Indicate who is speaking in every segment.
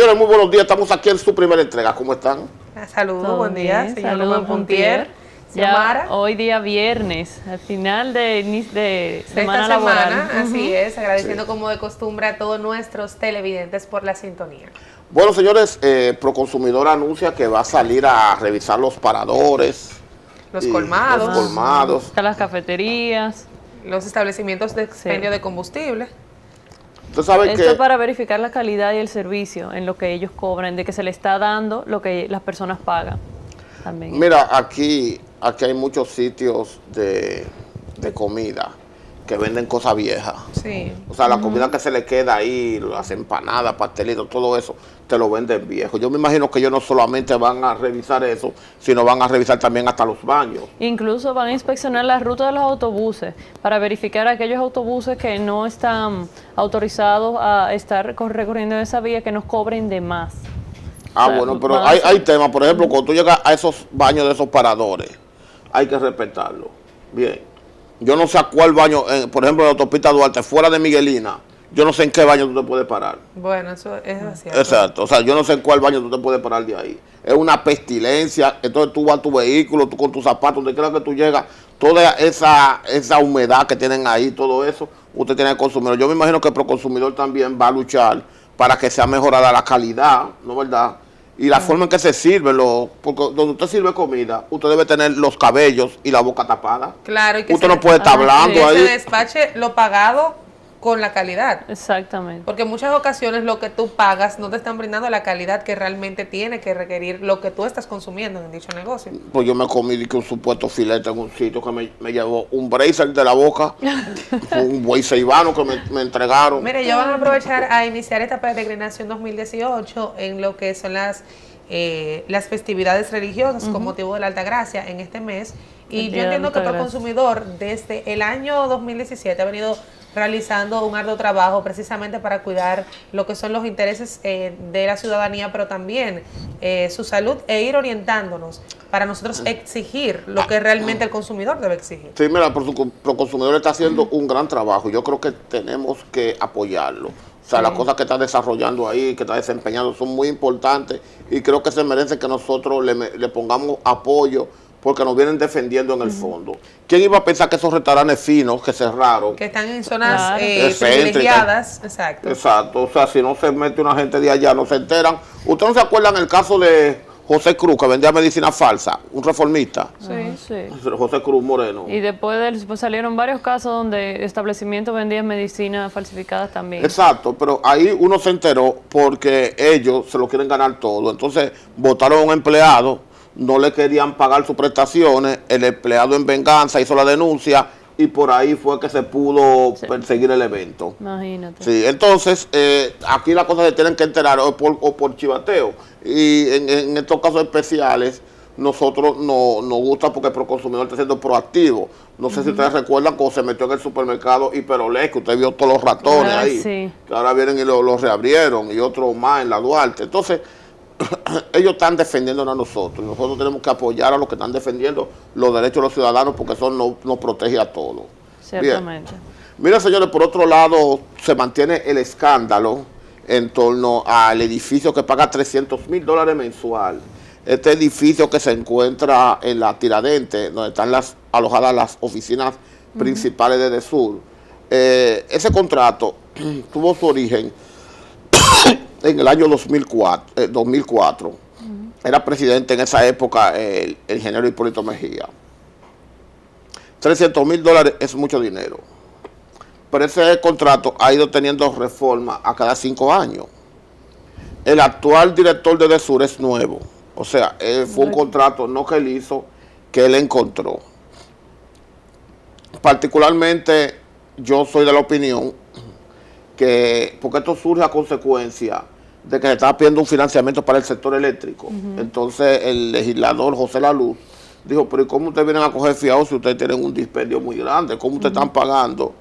Speaker 1: Señores, muy buenos días. Estamos aquí en su primera entrega. ¿Cómo están?
Speaker 2: Saludos, buen día, señor
Speaker 3: Saludos,
Speaker 2: Puntier.
Speaker 3: Ya hoy día viernes, al final de semana
Speaker 2: esta
Speaker 3: laboral.
Speaker 2: Semana, así es, agradeciendo como de costumbre a todos nuestros televidentes por la sintonía.
Speaker 1: Bueno, señores, Proconsumidor anuncia que va a salir a revisar los paradores.
Speaker 2: Los colmados.
Speaker 1: Los colmados.
Speaker 3: Las cafeterías.
Speaker 2: Los establecimientos de expendio de combustible.
Speaker 3: Esto para verificar la calidad y el servicio en lo que ellos cobran, de que se le está dando lo que las personas pagan. También.
Speaker 1: Mira, aquí hay muchos sitios de comida que venden cosas viejas.
Speaker 2: Sí.
Speaker 1: O sea, la comida que se le queda ahí, las empanadas, pastelitos, todo eso, te lo venden viejo. Yo me imagino que ellos no solamente van a revisar eso, sino van a revisar también hasta los baños.
Speaker 3: Incluso van a inspeccionar la ruta de los autobuses para verificar aquellos autobuses que no están autorizados a estar recorriendo esa vía, que nos cobren de más.
Speaker 1: Ah, o sea, bueno, pero hay temas, por ejemplo, cuando tú llegas a esos baños de esos paradores, hay que respetarlo. Bien. Yo no sé a cuál baño, por ejemplo, en la autopista Duarte, fuera de Miguelina, yo no sé en qué baño tú te puedes parar.
Speaker 2: Bueno, eso es cierto.
Speaker 1: Exacto, o sea, yo no sé en cuál baño tú te puedes parar de ahí. Es una pestilencia, entonces tú vas a tu vehículo, tú con tus zapatos, donde quiera que tú llegas, toda esa humedad que tienen ahí, todo eso, usted tiene que consumir. Yo me imagino que el Proconsumidor también va a luchar para que sea mejorada la calidad, ¿no es verdad? Y la forma en que se sirve, porque donde usted sirve comida, usted debe tener los cabellos y la boca tapada.
Speaker 2: Claro, y que
Speaker 1: usted no puede estar hablando ahí.
Speaker 2: Que se despache lo pagado con la calidad.
Speaker 3: Exactamente.
Speaker 2: Porque en muchas ocasiones lo que tú pagas no te están brindando la calidad que realmente tiene que requerir lo que tú estás consumiendo en dicho negocio.
Speaker 1: Pues yo me comí un supuesto filete en un sitio que me llevó un bracer de la boca, un buey ceibano que me entregaron.
Speaker 2: Mire, ellos van a aprovechar a iniciar esta peregrinación 2018 en lo que son las festividades religiosas con motivo de la Altagracia en este mes. Y yo entiendo que Proconsumidor desde el año 2017 ha venido realizando un arduo trabajo precisamente para cuidar lo que son los intereses de la ciudadanía, pero también su salud, e ir orientándonos para nosotros exigir lo que realmente el consumidor debe exigir.
Speaker 1: Sí, mira, Proconsumidor está haciendo un gran trabajo. Yo creo que tenemos que apoyarlo. O sea, las cosas que está desarrollando ahí, que está desempeñando, son muy importantes y creo que se merece que nosotros le pongamos apoyo, porque nos vienen defendiendo en el fondo. ¿Quién iba a pensar que esos restaurantes finos que cerraron?
Speaker 2: Que están en zonas privilegiadas. Exacto.
Speaker 1: Exacto. O sea, si no se mete una gente de allá, no se enteran. ¿Ustedes no se acuerdan el caso de José Cruz, que vendía medicina falsa? Un reformista.
Speaker 3: Sí.
Speaker 1: José Cruz Moreno.
Speaker 3: Y después salieron varios casos donde establecimientos vendían medicinas falsificadas también.
Speaker 1: Exacto, pero ahí uno se enteró porque ellos se lo quieren ganar todo. Entonces votaron a un empleado, no le querían pagar sus prestaciones, el empleado en venganza hizo la denuncia y por ahí fue que se pudo perseguir el evento.
Speaker 3: Imagínate.
Speaker 1: Sí, entonces aquí las cosas se tienen que enterar o por chivateo. Y en estos casos especiales nosotros nos gusta porque el Proconsumidor está siendo proactivo. No sé si ustedes recuerdan cuando se metió en el supermercado Hiperolé, que usted vio todos los ratones ahí, que ahora vienen y los reabrieron, y otros más en la Duarte. Entonces ellos están defendiéndonos a nosotros. Nosotros tenemos que apoyar a los que están defendiendo los derechos de los ciudadanos, porque eso nos protege a todos.
Speaker 3: Ciertamente.
Speaker 1: Bien. Mira, señores, por otro lado, se mantiene el escándalo en torno al edificio que paga $300,000 mensual. Este edificio que se encuentra en la Tiradentes, donde están alojadas las oficinas principales de DESUR. Ese contrato tuvo su origen en el año 2004. Era presidente en esa época el ingeniero Hipólito Mejía. $300,000 es mucho dinero. Pero ese contrato ha ido teniendo reforma a cada 5 años. El actual director de DESUR es nuevo. O sea, fue un contrato no que él hizo, que él encontró. Particularmente, yo soy de la opinión que, porque esto surge a consecuencia de que se estaba pidiendo un financiamiento para el sector eléctrico. Entonces el legislador José Laluz dijo, pero ¿y cómo ustedes vienen a coger fiado si ustedes tienen un dispendio muy grande? ¿Cómo ustedes están pagando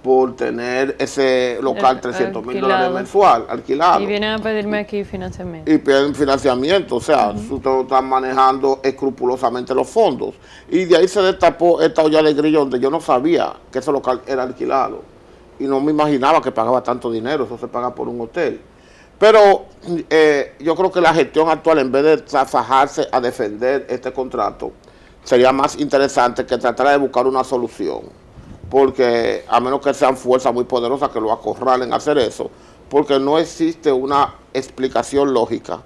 Speaker 1: por tener ese local $300,000 mensual alquilado?
Speaker 3: Y vienen a pedirme aquí financiamiento.
Speaker 1: Y piden financiamiento, o sea, ustedes están manejando escrupulosamente los fondos. Y de ahí se destapó esta olla de grillo donde yo no sabía que ese local era alquilado. Y no me imaginaba que pagaba tanto dinero, eso se paga por un hotel. Pero yo creo que la gestión actual, en vez de fajarse a defender este contrato, sería más interesante que tratara de buscar una solución. Porque a menos que sean fuerzas muy poderosas que lo acorralen a hacer eso, porque no existe una explicación lógica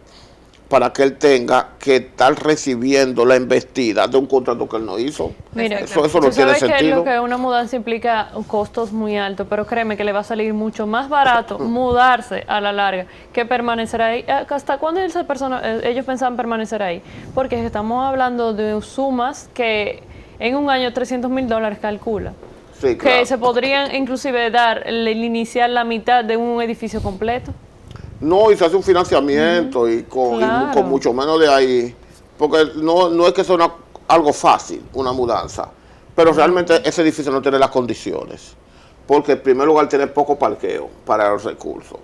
Speaker 1: para que él tenga que estar recibiendo la embestida de un contrato que él no hizo.
Speaker 3: Mira,
Speaker 1: eso no
Speaker 3: tú
Speaker 1: tiene
Speaker 3: sabes
Speaker 1: sentido.
Speaker 3: que una mudanza implica costos muy altos, pero créeme que le va a salir mucho más barato mudarse a la larga que permanecer ahí. ¿Hasta cuándo ellos pensaban permanecer ahí? Porque estamos hablando de sumas que en un año $300,000 calcula.
Speaker 1: Sí, claro.
Speaker 3: Que se podrían inclusive dar, iniciar la mitad de un edificio completo.
Speaker 1: No, y se hace un financiamiento y con mucho menos de ahí, porque no es que sea algo fácil, una mudanza, pero realmente ese edificio no tiene las condiciones, porque en primer lugar tiene poco parqueo para los recursos.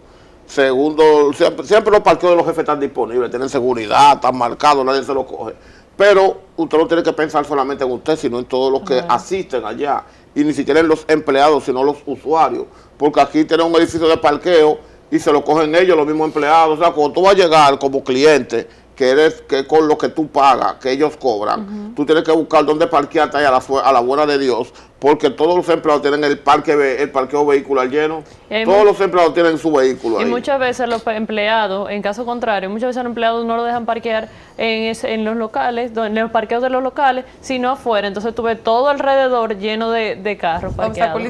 Speaker 1: Segundo, siempre los parqueos de los jefes están disponibles, tienen seguridad, están marcados, nadie se los coge. Pero usted no tiene que pensar solamente en usted, sino en todos los que asisten allá, y ni siquiera en los empleados, sino los usuarios, porque aquí tienen un edificio de parqueo y se lo cogen ellos, los mismos empleados. O sea, cuando tú vas a llegar como cliente, que con lo que tú pagas, que ellos cobran, tú tienes que buscar dónde parquearte ahí a la buena de Dios, porque todos los empleados tienen el parqueo vehicular lleno. Todos los empleados tienen su vehículo ahí.
Speaker 3: Y muchas veces los empleados, en caso contrario, muchas veces los empleados no lo dejan parquear en los locales, en los parqueos de los locales, sino afuera. Entonces tú ves todo alrededor lleno de carros parqueados.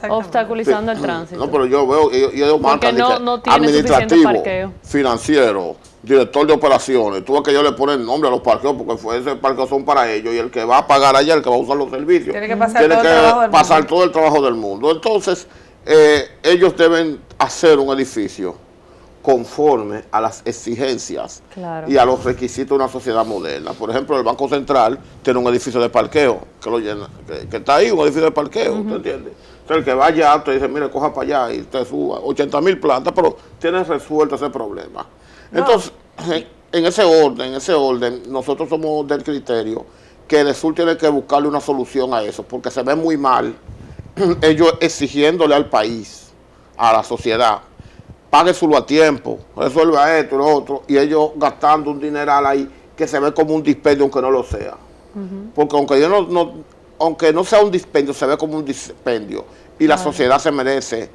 Speaker 3: Obstaculizando el tránsito.
Speaker 1: No, pero yo veo marcas
Speaker 3: no tiene suficiente parqueo.
Speaker 1: Financiero, director de operaciones, tú ves que ellos le ponen nombre a los parqueos porque ese parqueo son para ellos y el que va a pagar allá, el que va a usar los servicios,
Speaker 2: tiene que pasar
Speaker 1: todo el trabajo del mundo. Entonces, ellos deben hacer un edificio conforme a las exigencias y a los requisitos de una sociedad moderna. Por ejemplo, el Banco Central tiene un edificio de parqueo que lo llena, que está ahí, un edificio de parqueo, ¿usted entiende? Entonces, el que va allá, usted dice, mire, coja para allá y usted suba 80,000 plantas, pero tiene resuelto ese problema. Entonces, en ese orden, nosotros somos del criterio que el sur tiene que buscarle una solución a eso, porque se ve muy mal ellos exigiéndole al país, a la sociedad, págueselo a tiempo, resuelva esto y lo otro, y ellos gastando un dineral ahí que se ve como un dispendio aunque no lo sea. Porque aunque no sea un dispendio, se ve como un dispendio, y la sociedad se merece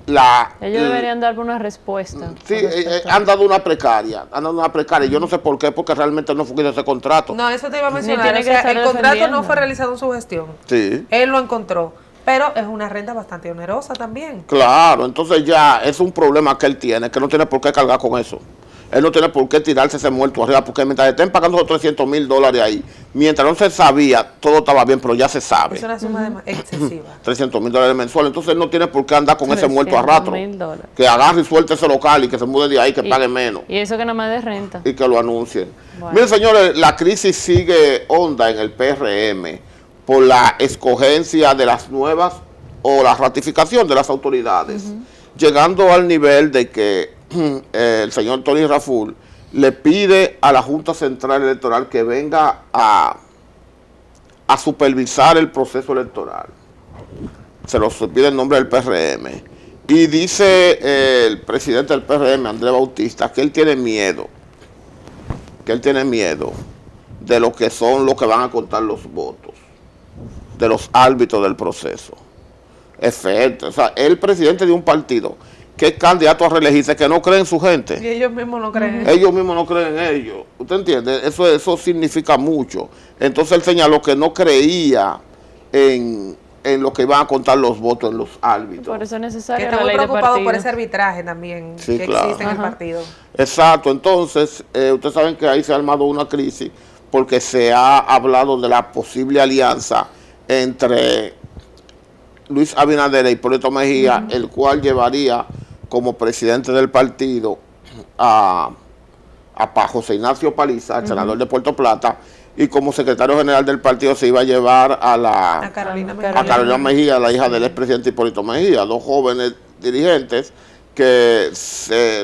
Speaker 3: ellos deberían dar una respuesta.
Speaker 1: Sí, han dado una precaria. Yo no sé por qué, porque realmente no fue ese contrato.
Speaker 2: No, eso te iba a mencionar. O sea, el contrato no fue realizado en su gestión.
Speaker 1: Sí.
Speaker 2: Él lo encontró. Pero es una renta bastante onerosa también.
Speaker 1: Claro, entonces ya es un problema que él tiene, que no tiene por qué cargar con eso. Él no tiene por qué tirarse ese muerto arriba, porque mientras estén pagando los $300,000 ahí, mientras no se sabía, todo estaba bien, pero ya se sabe.
Speaker 2: Es una suma excesiva.
Speaker 1: $300,000 mensuales, entonces él no tiene por qué andar con ese muerto a rato. Que agarre y suelte ese local y que se mude de ahí, que pague menos.
Speaker 3: Y eso que nada más de renta.
Speaker 1: Y que lo anuncien. Bueno. Miren, señores, la crisis sigue honda en el PRM por la escogencia de las nuevas o la ratificación de las autoridades, llegando al nivel de que el señor Tony Raful le pide a la Junta Central Electoral que venga a supervisar el proceso electoral. Se lo pide en nombre del PRM. Y dice el presidente del PRM, Andrés Bautista, que él tiene miedo. De lo que son los que van a contar los votos, de los árbitros del proceso. O sea, el presidente de un partido que es candidato a reelegirse, que no cree en su gente.
Speaker 2: Y ellos mismos no creen.
Speaker 1: Ellos mismos no creen en ellos. ¿Usted entiende? Eso significa mucho. Entonces él señaló que no creía en lo que iban a contar los votos en los árbitros.
Speaker 3: Por eso es necesario
Speaker 2: que está muy preocupado por ese arbitraje también que existe en el partido.
Speaker 1: Exacto. Entonces, ustedes saben que ahí se ha armado una crisis porque se ha hablado de la posible alianza entre Luis Abinader e Hipólito Mejía, el cual llevaría como presidente del partido a José Ignacio Paliza, el senador de Puerto Plata, y como secretario general del partido se iba a llevar a Carolina Mejía, la hija del expresidente Hipólito Mejía, dos jóvenes dirigentes que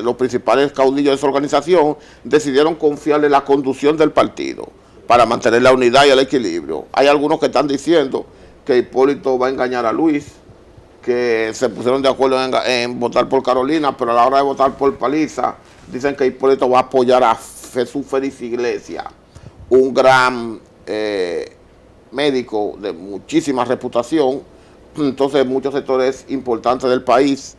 Speaker 1: los principales caudillos de esa organización decidieron confiarle la conducción del partido para mantener la unidad y el equilibrio. Hay algunos que están diciendo que Hipólito va a engañar a Luis que se pusieron de acuerdo en votar por Carolina, pero a la hora de votar por Paliza, dicen que Hipólito va a apoyar a Jesús Félix Iglesias, un gran médico de muchísima reputación. Entonces muchos sectores importantes del país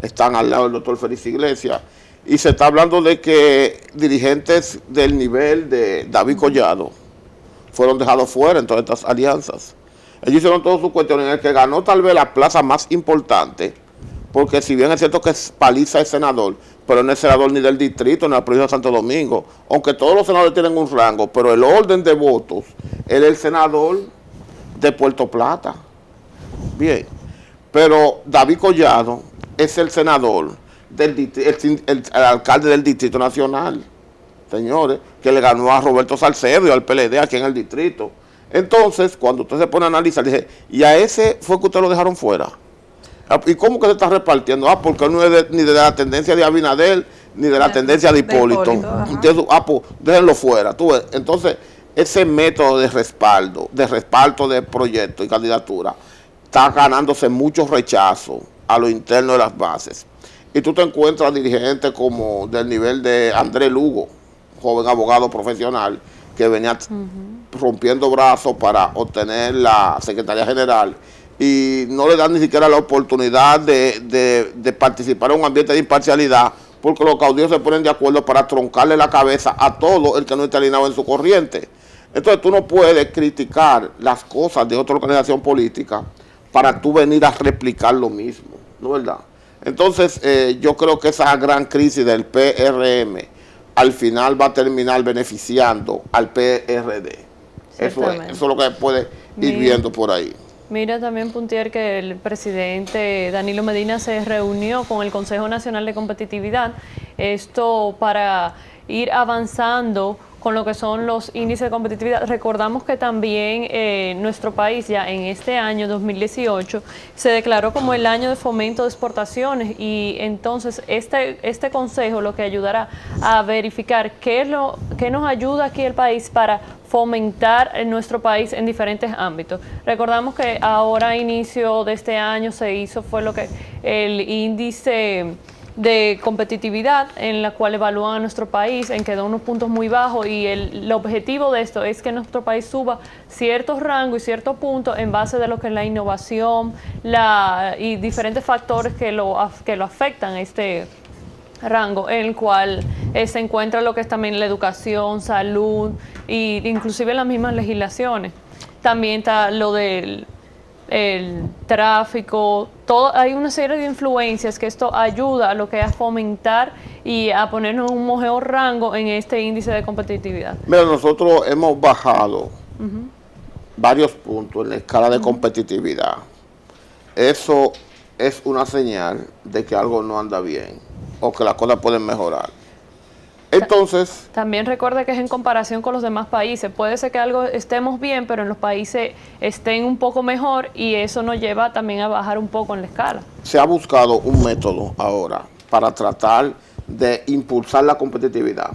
Speaker 1: están al lado del doctor Félix Iglesias, y se está hablando de que dirigentes del nivel de David Collado fueron dejados fuera en todas estas alianzas. Ellos hicieron todas sus cuestiones. En el que ganó tal vez la plaza más importante, porque si bien es cierto que Paliza es senador, pero no es senador ni del distrito ni de la provincia de Santo Domingo, aunque todos los senadores tienen un rango, pero el orden de votos, él es el senador de Puerto Plata. Bien, pero David Collado es el senador, el alcalde del Distrito Nacional, señores, que le ganó a Roberto Salcedo y al PLD aquí en el distrito. Entonces, cuando usted se pone a analizar, dije, ¿y a ese fue que usted lo dejaron fuera? ¿Y cómo que se está repartiendo? Porque no es ni de la tendencia de Abinader, ni de la tendencia de Hipólito. Entonces, pues déjenlo fuera. ¿Tú ves? Entonces, ese método de respaldo de proyectos y candidatura está ganándose mucho rechazo a lo interno de las bases. Y tú te encuentras dirigentes como del nivel de Andrés Lugo, joven abogado profesional, que venía rompiendo brazos para obtener la Secretaría General, y no le dan ni siquiera la oportunidad de participar en un ambiente de imparcialidad, porque los caudillos se ponen de acuerdo para troncarle la cabeza a todo el que no esté alineado en su corriente. Entonces tú no puedes criticar las cosas de otra organización política para tú venir a replicar lo mismo, ¿no es verdad? Entonces yo creo que esa gran crisis del PRM al final va a terminar beneficiando al PRD. Eso es lo que puede ir viendo por ahí.
Speaker 3: Mira, también puntear que el presidente Danilo Medina se reunió con el Consejo Nacional de Competitividad, esto para ir avanzando con lo que son los índices de competitividad. Recordamos que también nuestro país ya en este año 2018 se declaró como el año de fomento de exportaciones, y entonces este consejo lo que ayudará a verificar qué nos ayuda aquí el país para fomentar en nuestro país en diferentes ámbitos. Recordamos que ahora a inicio de este año fue lo que el índice de competitividad, en la cual evalúan a nuestro país, en que da unos puntos muy bajos, y el objetivo de esto es que nuestro país suba ciertos rangos y ciertos puntos en base de lo que es la innovación y diferentes factores que lo afectan a este rango, en el cual se encuentra lo que es también la educación, salud, e inclusive las mismas legislaciones. También está lo del tráfico, hay una serie de influencias que esto ayuda a lo que es a fomentar y a ponernos un mejor rango en este índice de competitividad.
Speaker 1: Mira, nosotros hemos bajado varios puntos en la escala de competitividad. Eso es una señal de que algo no anda bien o que las cosas pueden mejorar. Entonces,
Speaker 3: también recuerda que es en comparación con los demás países. Puede ser que algo estemos bien, pero en los países estén un poco mejor, y eso nos lleva también a bajar un poco en la escala.
Speaker 1: Se ha buscado un método ahora para tratar de impulsar la competitividad.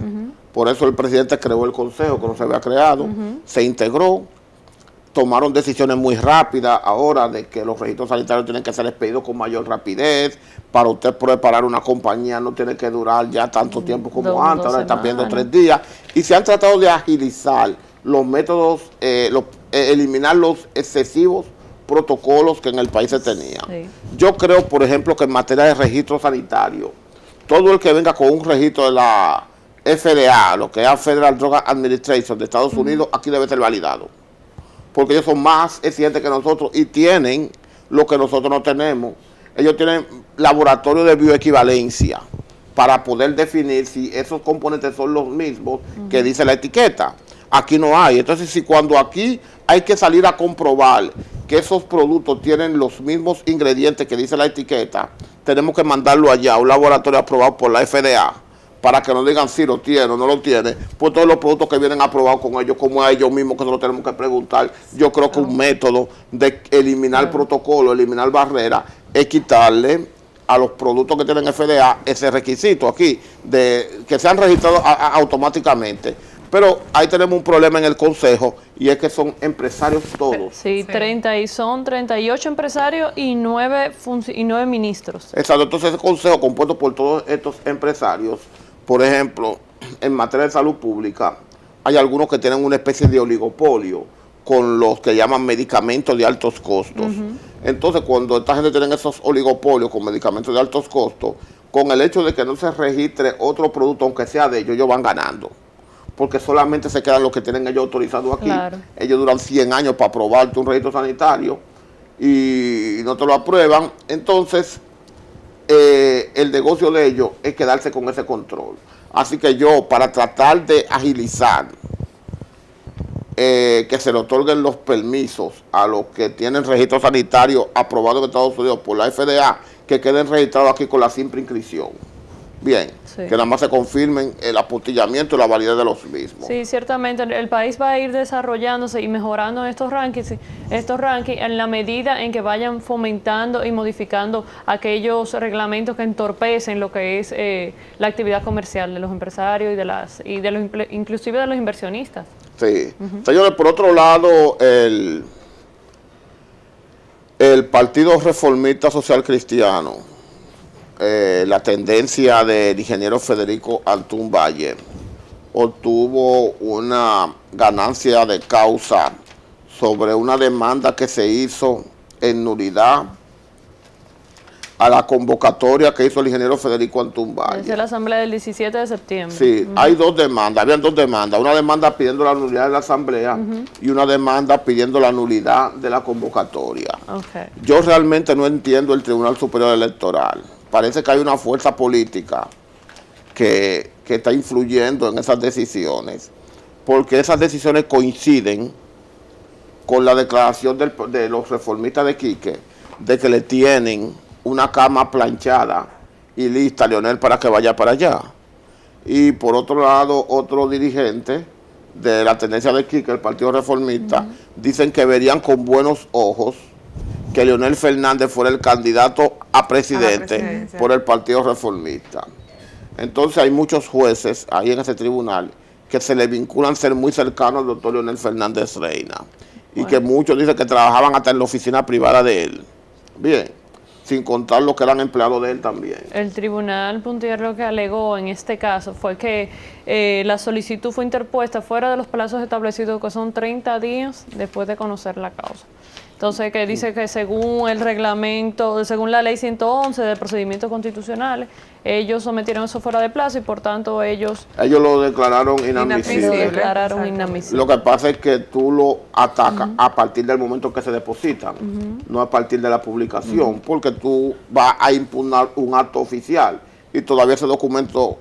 Speaker 1: Por eso el presidente creó el consejo, que no se había creado, se integró, tomaron decisiones muy rápidas ahora de que los registros sanitarios tienen que ser expedidos con mayor rapidez. Para usted preparar una compañía no tiene que durar ya tanto tiempo como antes, ahora están pidiendo 3 días. Y se han tratado de agilizar los métodos, eliminar los excesivos protocolos que en el país se tenían. Sí. Yo creo, por ejemplo, que en materia de registro sanitario, todo el que venga con un registro de la FDA, lo que es Federal Drug Administration de Estados Unidos, aquí debe ser validado. Porque ellos son más exigentes que nosotros y tienen lo que nosotros no tenemos. Ellos tienen laboratorio de bioequivalencia para poder definir si esos componentes son los mismos que dice la etiqueta. Aquí no hay. Entonces, si cuando aquí hay que salir a comprobar que esos productos tienen los mismos ingredientes que dice la etiqueta, tenemos que mandarlo allá a un laboratorio aprobado por la FDA, para que nos digan si lo tiene o no lo tiene, pues todos los productos que vienen aprobados con ellos, como a ellos mismos que se lo tenemos que preguntar. Yo creo que un método de eliminar protocolo, eliminar barreras, es quitarle a los productos que tienen FDA ese requisito aquí, de que sean registrados automáticamente. Pero ahí tenemos un problema en el Consejo y es que son empresarios todos.
Speaker 3: Sí, 38 empresarios y 9 ministros.
Speaker 1: Exacto, entonces ese Consejo compuesto por todos estos empresarios, por ejemplo, en materia de salud pública, hay algunos que tienen una especie de oligopolio con los que llaman medicamentos de altos costos. Entonces, cuando esta gente tiene esos oligopolios con medicamentos de altos costos, con el hecho de que no se registre otro producto, aunque sea de ellos van ganando. Porque solamente se quedan los que tienen ellos autorizados aquí.
Speaker 3: Claro.
Speaker 1: Ellos duran 100 años para aprobarte un registro sanitario y no te lo aprueban. Entonces, el negocio de ellos es quedarse con ese control. Así que yo, para tratar de agilizar que se le otorguen los permisos a los que tienen registro sanitario aprobado en Estados Unidos por la FDA, que queden registrados aquí con la simple inscripción. Bien,
Speaker 3: sí,
Speaker 1: que nada más se confirmen el apostillamiento y la validez de los mismos.
Speaker 3: Sí, ciertamente el país va a ir desarrollándose y mejorando estos rankings en la medida en que vayan fomentando y modificando aquellos reglamentos que entorpecen lo que es la actividad comercial de los empresarios inclusive de los inversionistas.
Speaker 1: Sí. Señores, por otro lado, el Partido Reformista Social Cristiano, la tendencia del ingeniero Federico Antún Valle, obtuvo una ganancia de causa sobre una demanda que se hizo en nulidad a la convocatoria que hizo el ingeniero Federico Antún Valle.
Speaker 3: Desde la asamblea del 17 de septiembre.
Speaker 1: Sí, hay dos demandas, habían dos demandas, una demanda pidiendo la nulidad de la asamblea y una demanda pidiendo la nulidad de la convocatoria.
Speaker 3: Okay.
Speaker 1: Yo realmente no entiendo el Tribunal Superior Electoral. Parece que hay una fuerza política que está influyendo en esas decisiones, porque esas decisiones coinciden con la declaración de los reformistas de Quique, de que le tienen una cama planchada y lista a Leonel para que vaya para allá. Y por otro lado, otro dirigente de la tendencia de Quique, el Partido Reformista, dicen que verían con buenos ojos que Leonel Fernández fuera el candidato a presidente por el Partido Reformista. Entonces hay muchos jueces ahí en ese tribunal que se le vinculan ser muy cercanos al doctor Leonel Fernández Reina. Y que muchos dicen que trabajaban hasta en la oficina privada de él. Bien, sin contar los que eran empleados de él también.
Speaker 3: El tribunal Puntier lo que alegó en este caso fue que la solicitud fue interpuesta fuera de los plazos establecidos, que son 30 días después de conocer la causa. Entonces, que dice que según el reglamento, según la ley 111 de procedimientos constitucionales, ellos sometieron eso fuera de plazo y por tanto ellos
Speaker 1: lo declararon inadmisible. Lo que pasa es que tú lo atacas a partir del momento que se depositan, no a partir de la publicación, porque tú vas a impugnar un acto oficial y todavía ese documento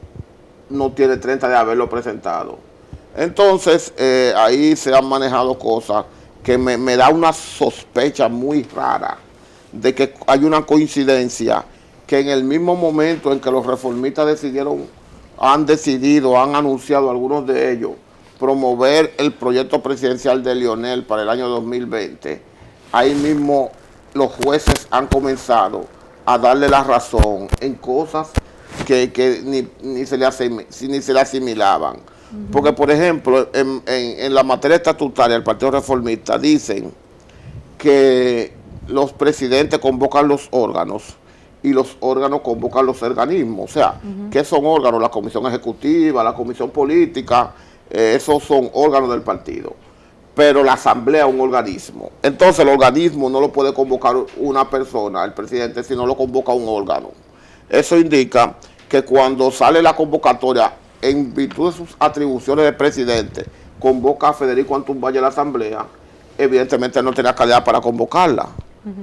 Speaker 1: no tiene 30 de haberlo presentado. Entonces, ahí se han manejado cosas que me da una sospecha muy rara de que hay una coincidencia que en el mismo momento en que los reformistas han anunciado algunos de ellos promover el proyecto presidencial de Leonel para el año 2020, ahí mismo los jueces han comenzado a darle la razón en cosas que ni se le asimilaban. Porque, por ejemplo, en la materia estatutaria del Partido Reformista dicen que los presidentes convocan los órganos y los órganos convocan los organismos. O sea, ¿qué son órganos? La comisión ejecutiva, la comisión política, esos son órganos del partido. Pero la asamblea es un organismo. Entonces, el organismo no lo puede convocar una persona, el presidente, si no lo convoca un órgano. Eso indica que cuando sale la convocatoria, en virtud de sus atribuciones de presidente, convoca a Federico Antún Valle a la asamblea, evidentemente no tenía calidad para convocarla.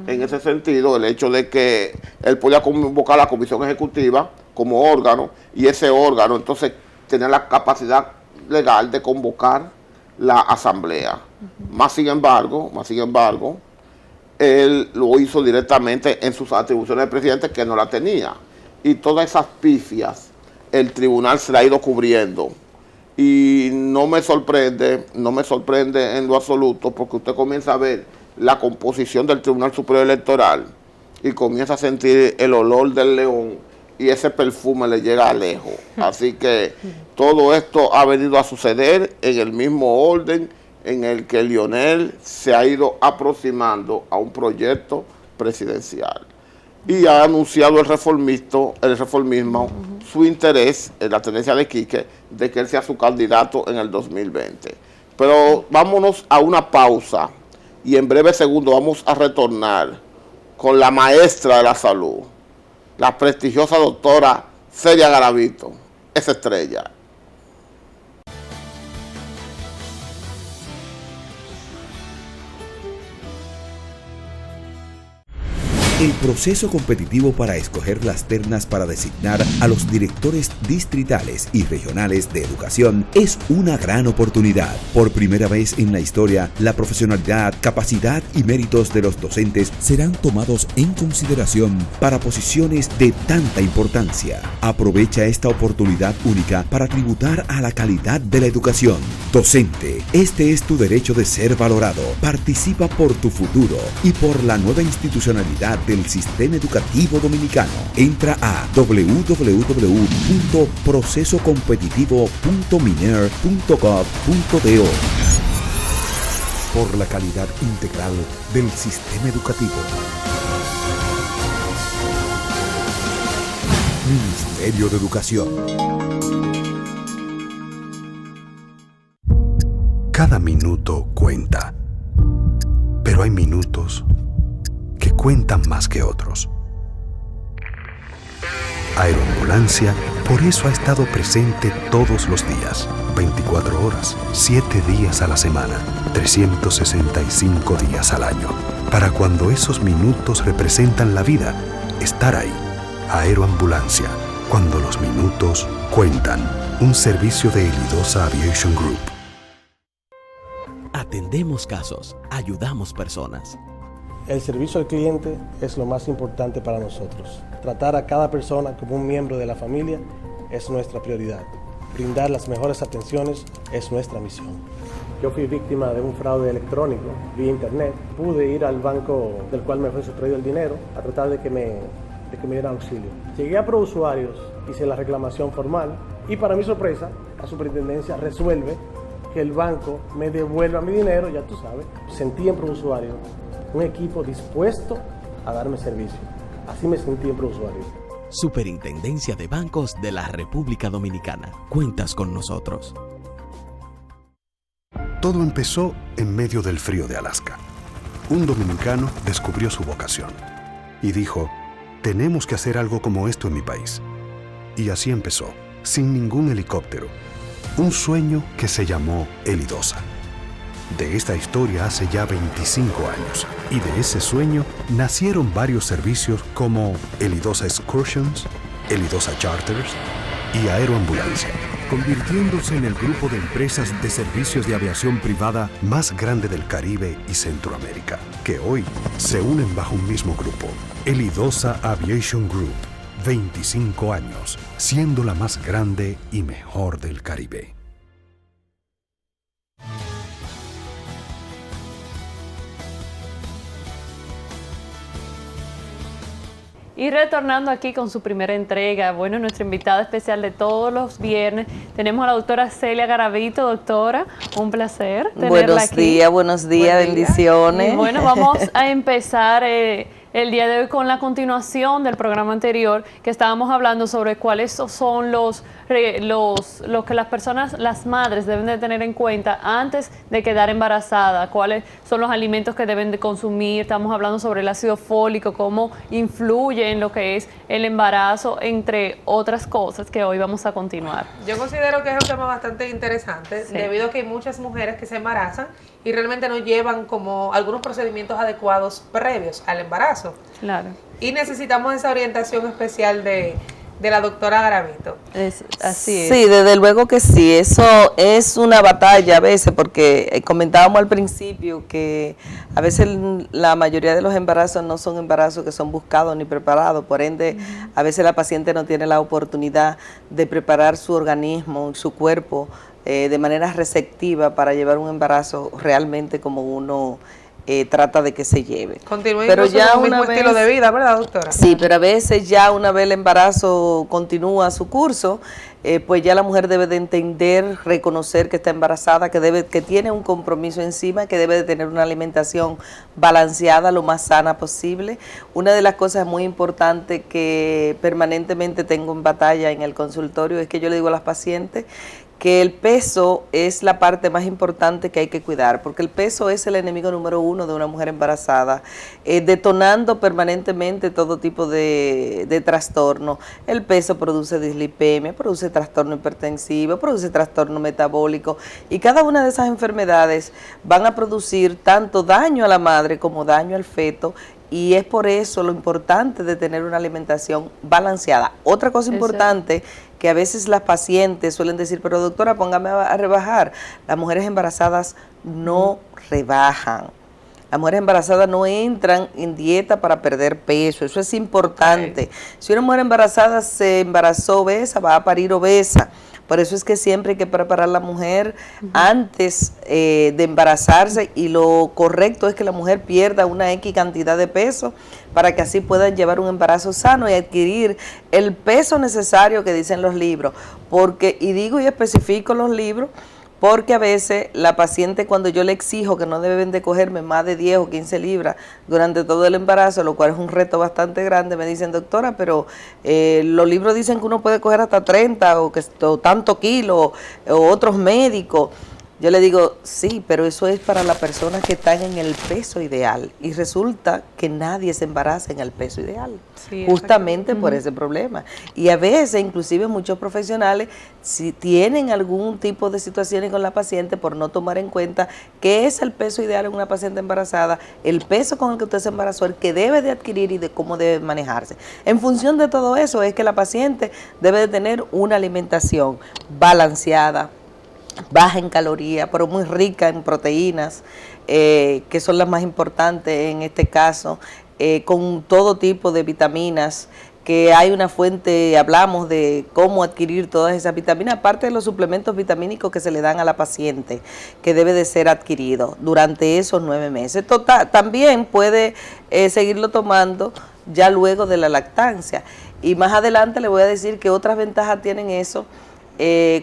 Speaker 1: En ese sentido, el hecho de que él podía convocar a la comisión ejecutiva como órgano, y ese órgano entonces tenía la capacidad legal de convocar la asamblea. Más sin embargo, él lo hizo directamente en sus atribuciones de presidente, que no la tenía. Y todas esas pifias el tribunal se la ha ido cubriendo. Y no me sorprende en lo absoluto, porque usted comienza a ver la composición del Tribunal Superior Electoral y comienza a sentir el olor del león y ese perfume le llega lejos. Así que todo esto ha venido a suceder en el mismo orden en el que Lionel se ha ido aproximando a un proyecto presidencial. Y ha anunciado el reformismo, su interés en la tendencia de Quique de que él sea su candidato en el 2020. Pero vámonos a una pausa y en breve segundo vamos a retornar con la maestra de la salud, la prestigiosa doctora Celia Garavito, esa estrella.
Speaker 4: El proceso competitivo para escoger las ternas para designar a los directores distritales y regionales de educación es una gran oportunidad. Por primera vez en la historia, la profesionalidad, capacidad y méritos de los docentes serán tomados en consideración para posiciones de tanta importancia. Aprovecha esta oportunidad única para tributar a la calidad de la educación. Docente, este es tu derecho de ser valorado. Participa por tu futuro y por la nueva institucionalidad del sistema educativo dominicano. Entra a www.procesocompetitivo.miner.gov.do. Por la calidad integral del sistema educativo. Ministerio de Educación. Cada minuto cuenta, pero hay minutos que cuentan más que otros. Aeroambulancia por eso ha estado presente todos los días, 24 horas, 7 días a la semana, 365 días al año. Para cuando esos minutos representan la vida, estar ahí. Aeroambulancia, cuando los minutos cuentan. Un servicio de Elidosa Aviation Group.
Speaker 5: Atendemos casos, ayudamos personas.
Speaker 6: El servicio al cliente es lo más importante para nosotros. Tratar a cada persona como un miembro de la familia es nuestra prioridad. Brindar las mejores atenciones es nuestra misión. Yo fui víctima de un fraude electrónico vía internet. Pude ir al banco del cual me fue sustraído el dinero a tratar de que me dieran auxilio. Llegué a ProUsuarios, hice la reclamación formal y para mi sorpresa, la superintendencia resuelve que el banco me devuelva mi dinero, ya tú sabes. Sentí en ProUsuarios un equipo dispuesto a darme servicio. Así me sentí en ProUsuarios.
Speaker 5: Superintendencia de Bancos de la República Dominicana. Cuentas con nosotros.
Speaker 4: Todo empezó en medio del frío de Alaska. Un dominicano descubrió su vocación y dijo: tenemos que hacer algo como esto en mi país. Y así empezó, sin ningún helicóptero. Un sueño que se llamó Elidosa. De esta historia hace ya 25 años, y de ese sueño nacieron varios servicios como Elidosa Excursions, Elidosa Charters y Aeroambulancia, convirtiéndose en el grupo de empresas de servicios de aviación privada más grande del Caribe y Centroamérica, que hoy se unen bajo un mismo grupo, Elidosa Aviation Group. 25 años, siendo la más grande y mejor del Caribe.
Speaker 3: Y retornando aquí con su primera entrega, bueno, nuestra invitada especial de todos los viernes, tenemos a la doctora Celia Garavito. Doctora, un placer tenerla aquí.
Speaker 7: Buenos días, bendiciones.
Speaker 3: Y bueno, vamos a empezar el día de hoy con la continuación del programa anterior, que estábamos hablando sobre cuáles son los que las personas, las madres deben de tener en cuenta antes de quedar embarazada, cuáles son los alimentos que deben de consumir. Estamos hablando sobre el ácido fólico, cómo influye en lo que es el embarazo, entre otras cosas que hoy vamos a continuar.
Speaker 2: Yo considero que es un tema bastante interesante, sí, debido a que hay muchas mujeres que se embarazan y realmente no llevan como algunos procedimientos adecuados previos al embarazo.
Speaker 3: Claro.
Speaker 2: Y necesitamos esa orientación especial de la doctora Garavito.
Speaker 3: Así es.
Speaker 7: Sí, desde luego que sí. Eso es una batalla a veces, porque comentábamos al principio que a veces la mayoría de los embarazos no son embarazos que son buscados ni preparados. Por ende, a veces la paciente no tiene la oportunidad de preparar su organismo, su cuerpo, de manera receptiva para llevar un embarazo realmente como uno trata de que se lleve.
Speaker 2: Continúa
Speaker 7: Pero
Speaker 2: incluso
Speaker 7: ya
Speaker 2: con el mismo
Speaker 7: una
Speaker 2: estilo
Speaker 7: vez-
Speaker 2: de vida, ¿verdad, doctora?
Speaker 7: Sí, pero a veces ya una vez el embarazo continúa su curso, pues ya la mujer debe de entender, reconocer que está embarazada, que tiene un compromiso encima, que debe de tener una alimentación balanceada, lo más sana posible. Una de las cosas muy importantes que permanentemente tengo en batalla en el consultorio es que yo le digo a las pacientes que el peso es la parte más importante que hay que cuidar, porque el peso es el enemigo número 1 de una mujer embarazada, detonando permanentemente todo tipo de trastorno. El peso produce dislipemia, produce trastorno hipertensivo, produce trastorno metabólico, y cada una de esas enfermedades van a producir tanto daño a la madre como daño al feto, y es por eso lo importante de tener una alimentación balanceada. Otra cosa importante que a veces las pacientes suelen decir, pero doctora, póngame a rebajar. Las mujeres embarazadas no rebajan. Las mujeres embarazadas no entran en dieta para perder peso, eso es importante. Si una mujer embarazada se embarazó obesa, va a parir obesa. Por eso es que siempre hay que preparar a la mujer antes de embarazarse, y lo correcto es que la mujer pierda una X cantidad de peso para que así puedan llevar un embarazo sano y adquirir el peso necesario que dicen los libros. Porque, y digo y especifico los libros, porque a veces la paciente, cuando yo le exijo que no deben de cogerme más de 10 o 15 libras durante todo el embarazo, lo cual es un reto bastante grande, me dicen, doctora, pero los libros dicen que uno puede coger hasta 30 o tanto kilos, o otros médicos. Yo le digo, sí, pero eso es para las personas que están en el peso ideal, y resulta que nadie se embaraza en el peso ideal,
Speaker 2: Sí,
Speaker 7: justamente por ese problema. Y a veces, inclusive muchos profesionales, si tienen algún tipo de situaciones con la paciente por no tomar en cuenta qué es el peso ideal en una paciente embarazada, el peso con el que usted se embarazó, el que debe de adquirir y de cómo debe manejarse. En función de todo eso es que la paciente debe de tener una alimentación balanceada, baja en calorías, pero muy rica en proteínas, que son las más importantes en este caso, con todo tipo de vitaminas, que hay una fuente, hablamos de cómo adquirir todas esas vitaminas, aparte de los suplementos vitamínicos que se le dan a la paciente, que debe de ser adquirido durante esos 9 meses. También puede seguirlo tomando ya luego de la lactancia. Y más adelante le voy a decir que otras ventajas tienen eso,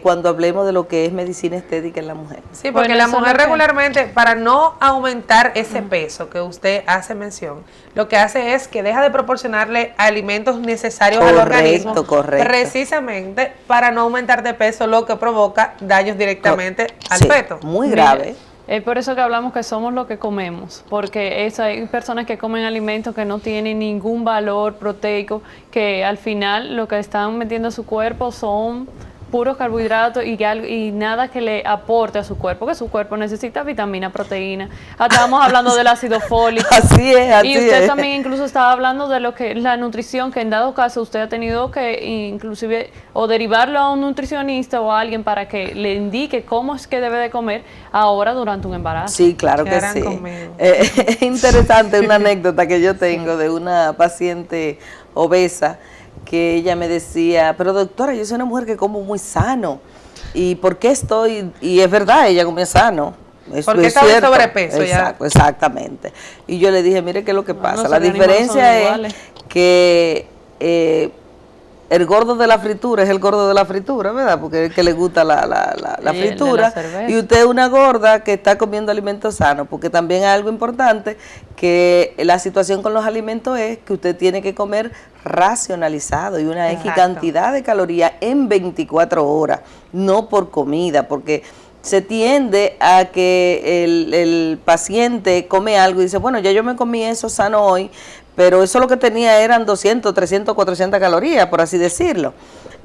Speaker 7: cuando hablemos de lo que es medicina estética en la mujer.
Speaker 2: Sí, porque
Speaker 3: Bueno,
Speaker 2: la
Speaker 3: eso es
Speaker 2: mujer
Speaker 3: lo que-
Speaker 2: regularmente, para no aumentar ese peso que usted hace mención, lo que hace es que deja de proporcionarle alimentos necesarios al organismo,
Speaker 7: Correcto.
Speaker 2: precisamente para no aumentar de peso, lo que provoca daños directamente al
Speaker 7: Sí,
Speaker 2: feto.
Speaker 7: muy grave.
Speaker 3: Es por eso que hablamos que somos lo que comemos, porque hay personas que comen alimentos que no tienen ningún valor proteico, que al final lo que están metiendo a su cuerpo son puros carbohidratos y nada que le aporte a su cuerpo, que su cuerpo necesita vitamina, proteína. Estábamos hablando del ácido fólico.
Speaker 7: Así es.
Speaker 3: Y usted también incluso estaba hablando de lo que es la nutrición, que en dado caso usted ha tenido que inclusive o derivarlo a un nutricionista o a alguien para que le indique cómo es que debe de comer ahora durante un embarazo.
Speaker 7: Sí, claro
Speaker 2: ¿Qué
Speaker 7: que
Speaker 2: harán
Speaker 7: sí.
Speaker 2: conmigo?
Speaker 7: Es interesante una anécdota que yo tengo de una paciente obesa, que ella me decía, pero doctora, yo soy una mujer que como muy sano, ¿y por qué estoy? Y es verdad, ella comía sano. Eso
Speaker 2: Porque
Speaker 7: es
Speaker 2: estaba en
Speaker 7: cierto.
Speaker 2: sobrepeso ya.
Speaker 7: Exactamente. Y yo le dije, mire qué es lo que pasa.
Speaker 3: los
Speaker 7: La
Speaker 3: organismos
Speaker 7: diferencia
Speaker 3: son
Speaker 7: es
Speaker 3: iguales.
Speaker 7: que el gordo de la fritura es el gordo de la fritura, ¿verdad? Porque es el que le gusta la
Speaker 3: Y el de
Speaker 7: fritura.
Speaker 3: la cerveza.
Speaker 7: Y usted es una gorda que está comiendo alimentos sanos, porque también hay algo importante, que la situación con los alimentos es que usted tiene que comer racionalizado y una X
Speaker 2: Exacto.
Speaker 7: cantidad de calorías en 24 horas, no por comida, porque se tiende a que el paciente come algo y dice, bueno, ya yo me comí eso sano hoy, pero eso lo que tenía eran 200, 300, 400 calorías, por así decirlo.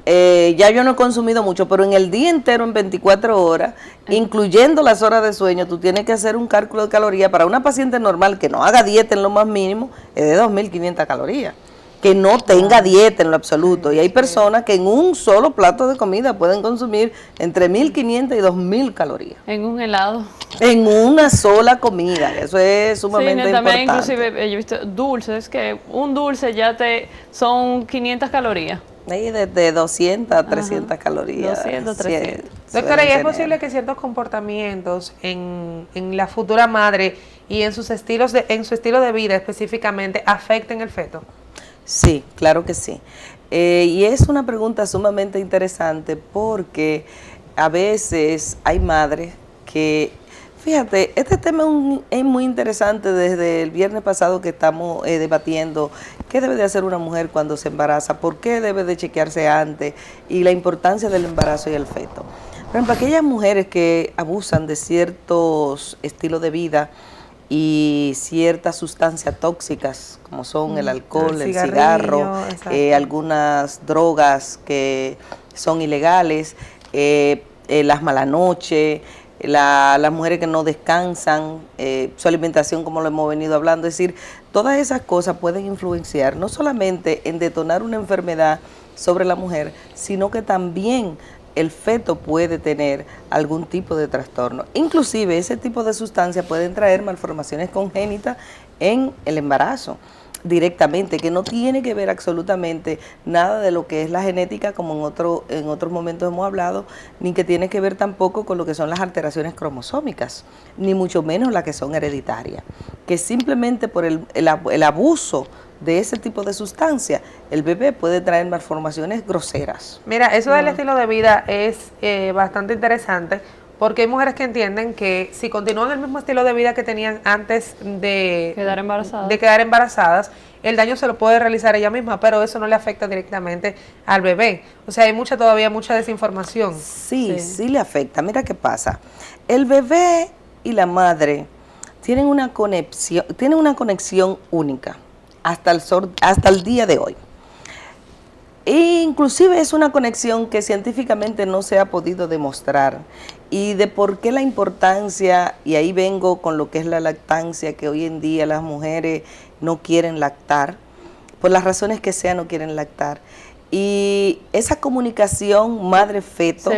Speaker 7: Ya yo no he consumido mucho, pero en el día entero, en 24 horas, incluyendo las horas de sueño, tú tienes que hacer un cálculo de calorías. Para una paciente normal que no haga dieta en lo más mínimo, es de 2.500 calorías. Que no tenga dieta en lo absoluto. Y hay personas que en un solo plato de comida pueden consumir entre 1.500 y 2.000 calorías.
Speaker 3: En un helado.
Speaker 7: En una sola comida. Eso es sumamente
Speaker 3: Sí, también
Speaker 7: importante.
Speaker 3: inclusive yo he visto dulces, que un dulce ya son 500 calorías.
Speaker 7: Ahí desde 200 a 300 calorías.
Speaker 3: 200,
Speaker 7: Sí,
Speaker 3: 300.
Speaker 2: Doctora, ¿y es
Speaker 7: suelen
Speaker 2: posible
Speaker 7: tener.
Speaker 2: que ciertos comportamientos en la futura madre y en sus en su estilo de vida específicamente afecten el feto?
Speaker 7: Sí, claro que sí. Y es una pregunta sumamente interesante porque a veces hay madres que, fíjate, este tema es muy interesante desde el viernes pasado que estamos debatiendo qué debe de hacer una mujer cuando se embaraza, por qué debe de chequearse antes y la importancia del embarazo y el feto. Por ejemplo, aquellas mujeres que abusan de ciertos estilos de vida y ciertas sustancias tóxicas como son el alcohol, el cigarro, algunas drogas que son ilegales, las malas noches, las mujeres que no descansan, su alimentación como lo hemos venido hablando, es decir, todas esas cosas pueden influenciar no solamente en detonar una enfermedad sobre la mujer, sino que también el feto puede tener algún tipo de trastorno. Inclusive ese tipo de sustancias pueden traer malformaciones congénitas en el embarazo directamente, que no tiene que ver absolutamente nada de lo que es la genética, como en otros momentos hemos hablado, ni que tiene que ver tampoco con lo que son las alteraciones cromosómicas, ni mucho menos las que son hereditarias, que simplemente por el abuso de ese tipo de sustancia, el bebé puede traer malformaciones groseras.
Speaker 2: Mira, eso del estilo de vida es bastante interesante, porque hay mujeres que entienden que si continúan el mismo estilo de vida que tenían antes de quedar embarazadas, el daño se lo puede realizar ella misma, pero eso no le afecta directamente al bebé. O sea, hay todavía mucha desinformación.
Speaker 7: Sí le afecta. Mira qué pasa. El bebé y la madre tienen una conexión única hasta el día de hoy. E inclusive es una conexión que científicamente no se ha podido demostrar, y de por qué la importancia, y ahí vengo con lo que es la lactancia, que hoy en día las mujeres no quieren lactar, por las razones que sean no quieren lactar. Y esa comunicación madre-feto,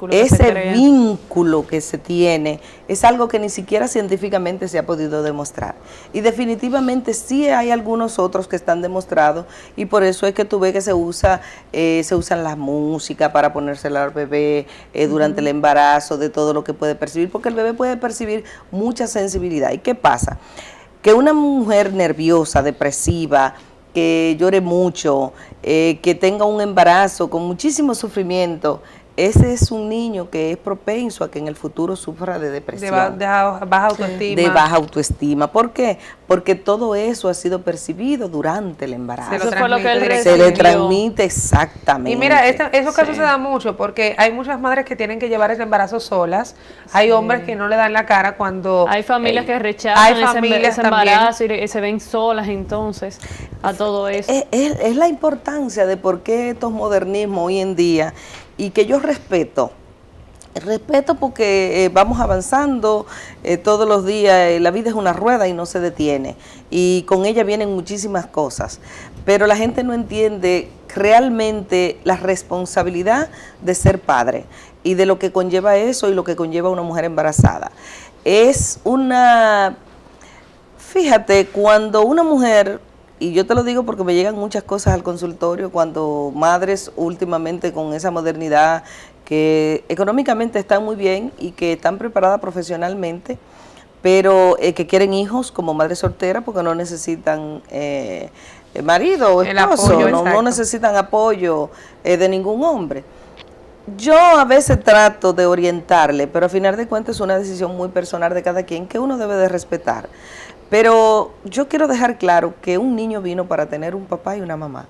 Speaker 7: ese vínculo que se tiene, es algo que ni siquiera científicamente se ha podido demostrar. Y definitivamente sí hay algunos otros que están demostrados, y por eso es que tú ves que se usan las músicas para ponérsela al bebé durante el embarazo, de todo lo que puede percibir, porque el bebé puede percibir mucha sensibilidad. ¿Y qué pasa? Que una mujer nerviosa, depresiva, que llore mucho, que tenga un embarazo con muchísimo sufrimiento, ese es un niño que es propenso a que en el futuro sufra de depresión.
Speaker 2: De baja autoestima.
Speaker 7: De baja autoestima. ¿Por qué? Porque todo eso ha sido percibido durante el embarazo. Se le transmite exactamente.
Speaker 2: Y mira, esos casos se dan mucho porque hay muchas madres que tienen que llevar el embarazo solas. Hay hombres que no le dan la cara cuando...
Speaker 3: Hay familias que rechazan ese embarazo y se ven solas entonces a todo eso.
Speaker 7: Es la importancia de por qué estos modernismos hoy en día, y que yo respeto porque vamos avanzando todos los días, la vida es una rueda y no se detiene, y con ella vienen muchísimas cosas, pero la gente no entiende realmente la responsabilidad de ser padre y de lo que conlleva eso y lo que conlleva una mujer embarazada. Fíjate, cuando una mujer, y yo te lo digo porque me llegan muchas cosas al consultorio, cuando madres últimamente con esa modernidad, que económicamente están muy bien y que están preparadas profesionalmente, pero que quieren hijos como madres solteras porque no necesitan marido o esposo, no necesitan apoyo de ningún hombre. Yo a veces trato de orientarle, pero al final de cuentas es una decisión muy personal de cada quien que uno debe de respetar. Pero yo quiero dejar claro que un niño vino para tener un papá y una mamá.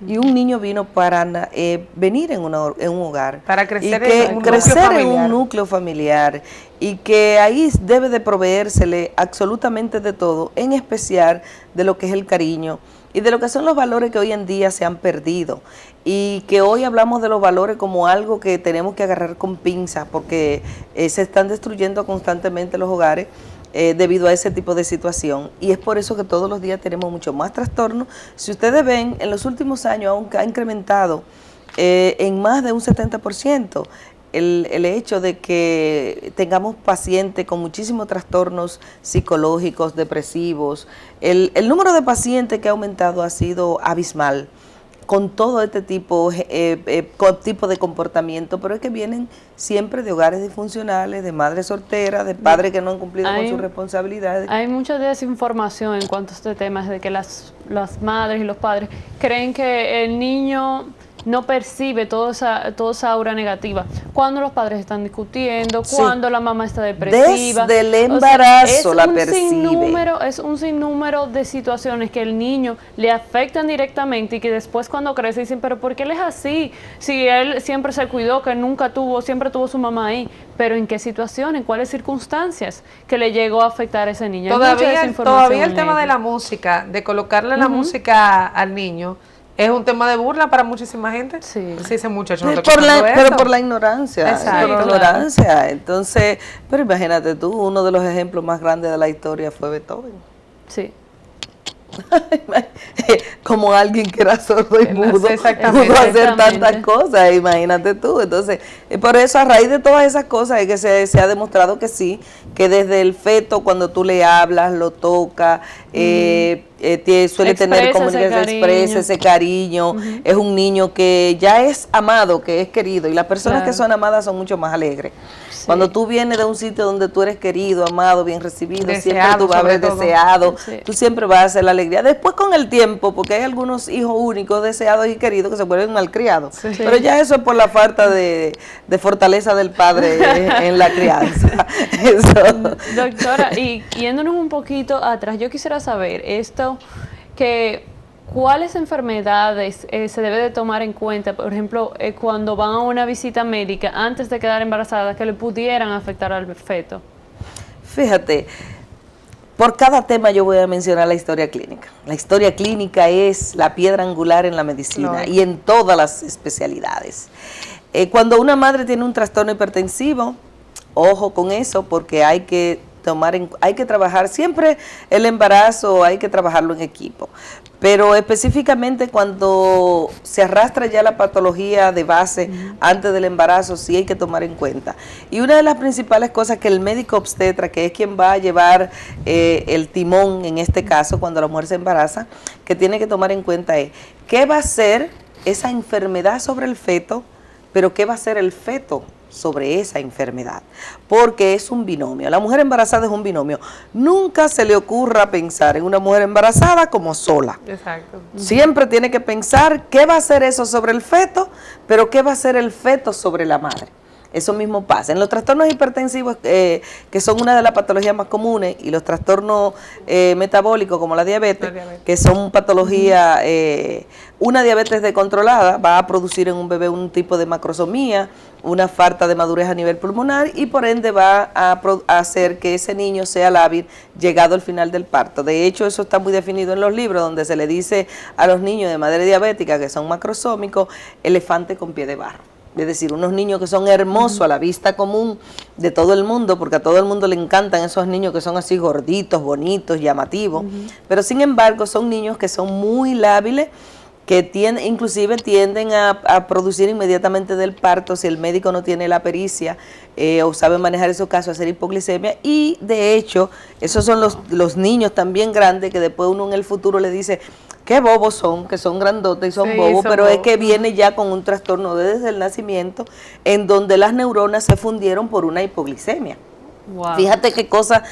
Speaker 7: Y un niño vino para venir en un hogar.
Speaker 2: Para crecer,
Speaker 7: en un núcleo familiar. Y que ahí debe de proveérsele absolutamente de todo, en especial de lo que es el cariño y de lo que son los valores que hoy en día se han perdido. Y que hoy hablamos de los valores como algo que tenemos que agarrar con pinzas porque se están destruyendo constantemente los hogares. Debido a ese tipo de situación, y es por eso que todos los días tenemos mucho más trastornos. Si ustedes ven, en los últimos años aunque ha incrementado en más de un 70% el hecho de que tengamos pacientes con muchísimos trastornos psicológicos, depresivos. El número de pacientes que ha aumentado ha sido abismal, con todo este tipo, tipo de comportamiento, pero es que vienen siempre de hogares disfuncionales, de madres solteras, de padres que no han cumplido con sus responsabilidades.
Speaker 3: Hay mucha desinformación en cuanto a este tema, de que las madres y los padres creen que el niño no percibe toda esa aura negativa cuando los padres están discutiendo, cuando la mamá está depresiva.
Speaker 7: Desde el embarazo la percibe.
Speaker 3: Es un sinnúmero de situaciones que el niño le afectan directamente y que después cuando crece dicen, pero ¿por qué él es así? Si él siempre se cuidó, que siempre tuvo su mamá ahí, pero ¿en qué situación, en cuáles circunstancias que le llegó a afectar a ese niño?
Speaker 2: Todavía el tema de la música, de colocarle la música al niño, es un tema de burla para muchísima gente. Sí, ese muchacho no
Speaker 7: pero por la ignorancia.
Speaker 2: Exacto.
Speaker 7: Por la ignorancia. Entonces, pero imagínate tú, uno de los ejemplos más grandes de la historia fue Beethoven.
Speaker 3: Sí.
Speaker 7: Como alguien que era sordo y mudo, pudo hacer tantas cosas, imagínate tú. Entonces, por eso a raíz de todas esas cosas es que se ha demostrado que sí, que desde el feto cuando tú le hablas, lo tocas, suele tener comunicación, expresa ese cariño, es un niño que ya es amado, que es querido, y las personas que son amadas son mucho más alegres. Sí. Cuando tú vienes de un sitio donde tú eres querido, amado, bien recibido, deseado, siempre tú vas a haber deseado, tú siempre vas a hacer la alegría. Después con el tiempo, porque hay algunos hijos únicos, deseados y queridos que se vuelven malcriados, pero ya eso es por la falta de fortaleza del padre en la crianza. Eso.
Speaker 3: Doctora, y yéndonos un poquito atrás, yo quisiera saber ¿cuáles enfermedades se debe de tomar en cuenta, por ejemplo, cuando van a una visita médica antes de quedar embarazada, que le pudieran afectar al feto?
Speaker 7: Fíjate, por cada tema yo voy a mencionar la historia clínica. La historia clínica es la piedra angular en la medicina y en todas las especialidades. Cuando una madre tiene un trastorno hipertensivo, ojo con eso, porque hay que trabajar siempre el embarazo, hay que trabajarlo en equipo, pero específicamente cuando se arrastra ya la patología de base antes del embarazo, sí hay que tomar en cuenta. Y una de las principales cosas que el médico obstetra, que es quien va a llevar el timón en este caso cuando la mujer se embaraza, que tiene que tomar en cuenta es qué va a ser esa enfermedad sobre el feto, pero qué va a ser el feto sobre esa enfermedad, porque es un binomio. La mujer embarazada es un binomio. Nunca se le ocurra pensar en una mujer embarazada como sola.
Speaker 2: Exacto.
Speaker 7: Siempre tiene que pensar qué va a hacer eso sobre el feto, pero qué va a hacer el feto sobre la madre. Eso mismo pasa. En los trastornos hipertensivos, que son una de las patologías más comunes, y los trastornos metabólicos como la diabetes, que son patologías, una diabetes descontrolada va a producir en un bebé un tipo de macrosomía, una falta de madurez a nivel pulmonar, y por ende va a hacer que ese niño sea lábil llegado al final del parto. De hecho, eso está muy definido en los libros, donde se le dice a los niños de madre diabética que son macrosómicos, elefante con pie de barro. Es decir, unos niños que son hermosos a la vista común de todo el mundo, porque a todo el mundo le encantan esos niños que son así gorditos, bonitos, llamativos, pero sin embargo son niños que son muy lábiles, que inclusive tienden a producir inmediatamente del parto, si el médico no tiene la pericia o sabe manejar esos casos, hacer hipoglicemia. Y de hecho, esos son los niños también grandes que después uno en el futuro le dice, qué bobos son, que son grandotes y son bobos, pero es que viene ya con un trastorno desde el nacimiento, en donde las neuronas se fundieron por una hipoglicemia. Wow. Fíjate qué cosa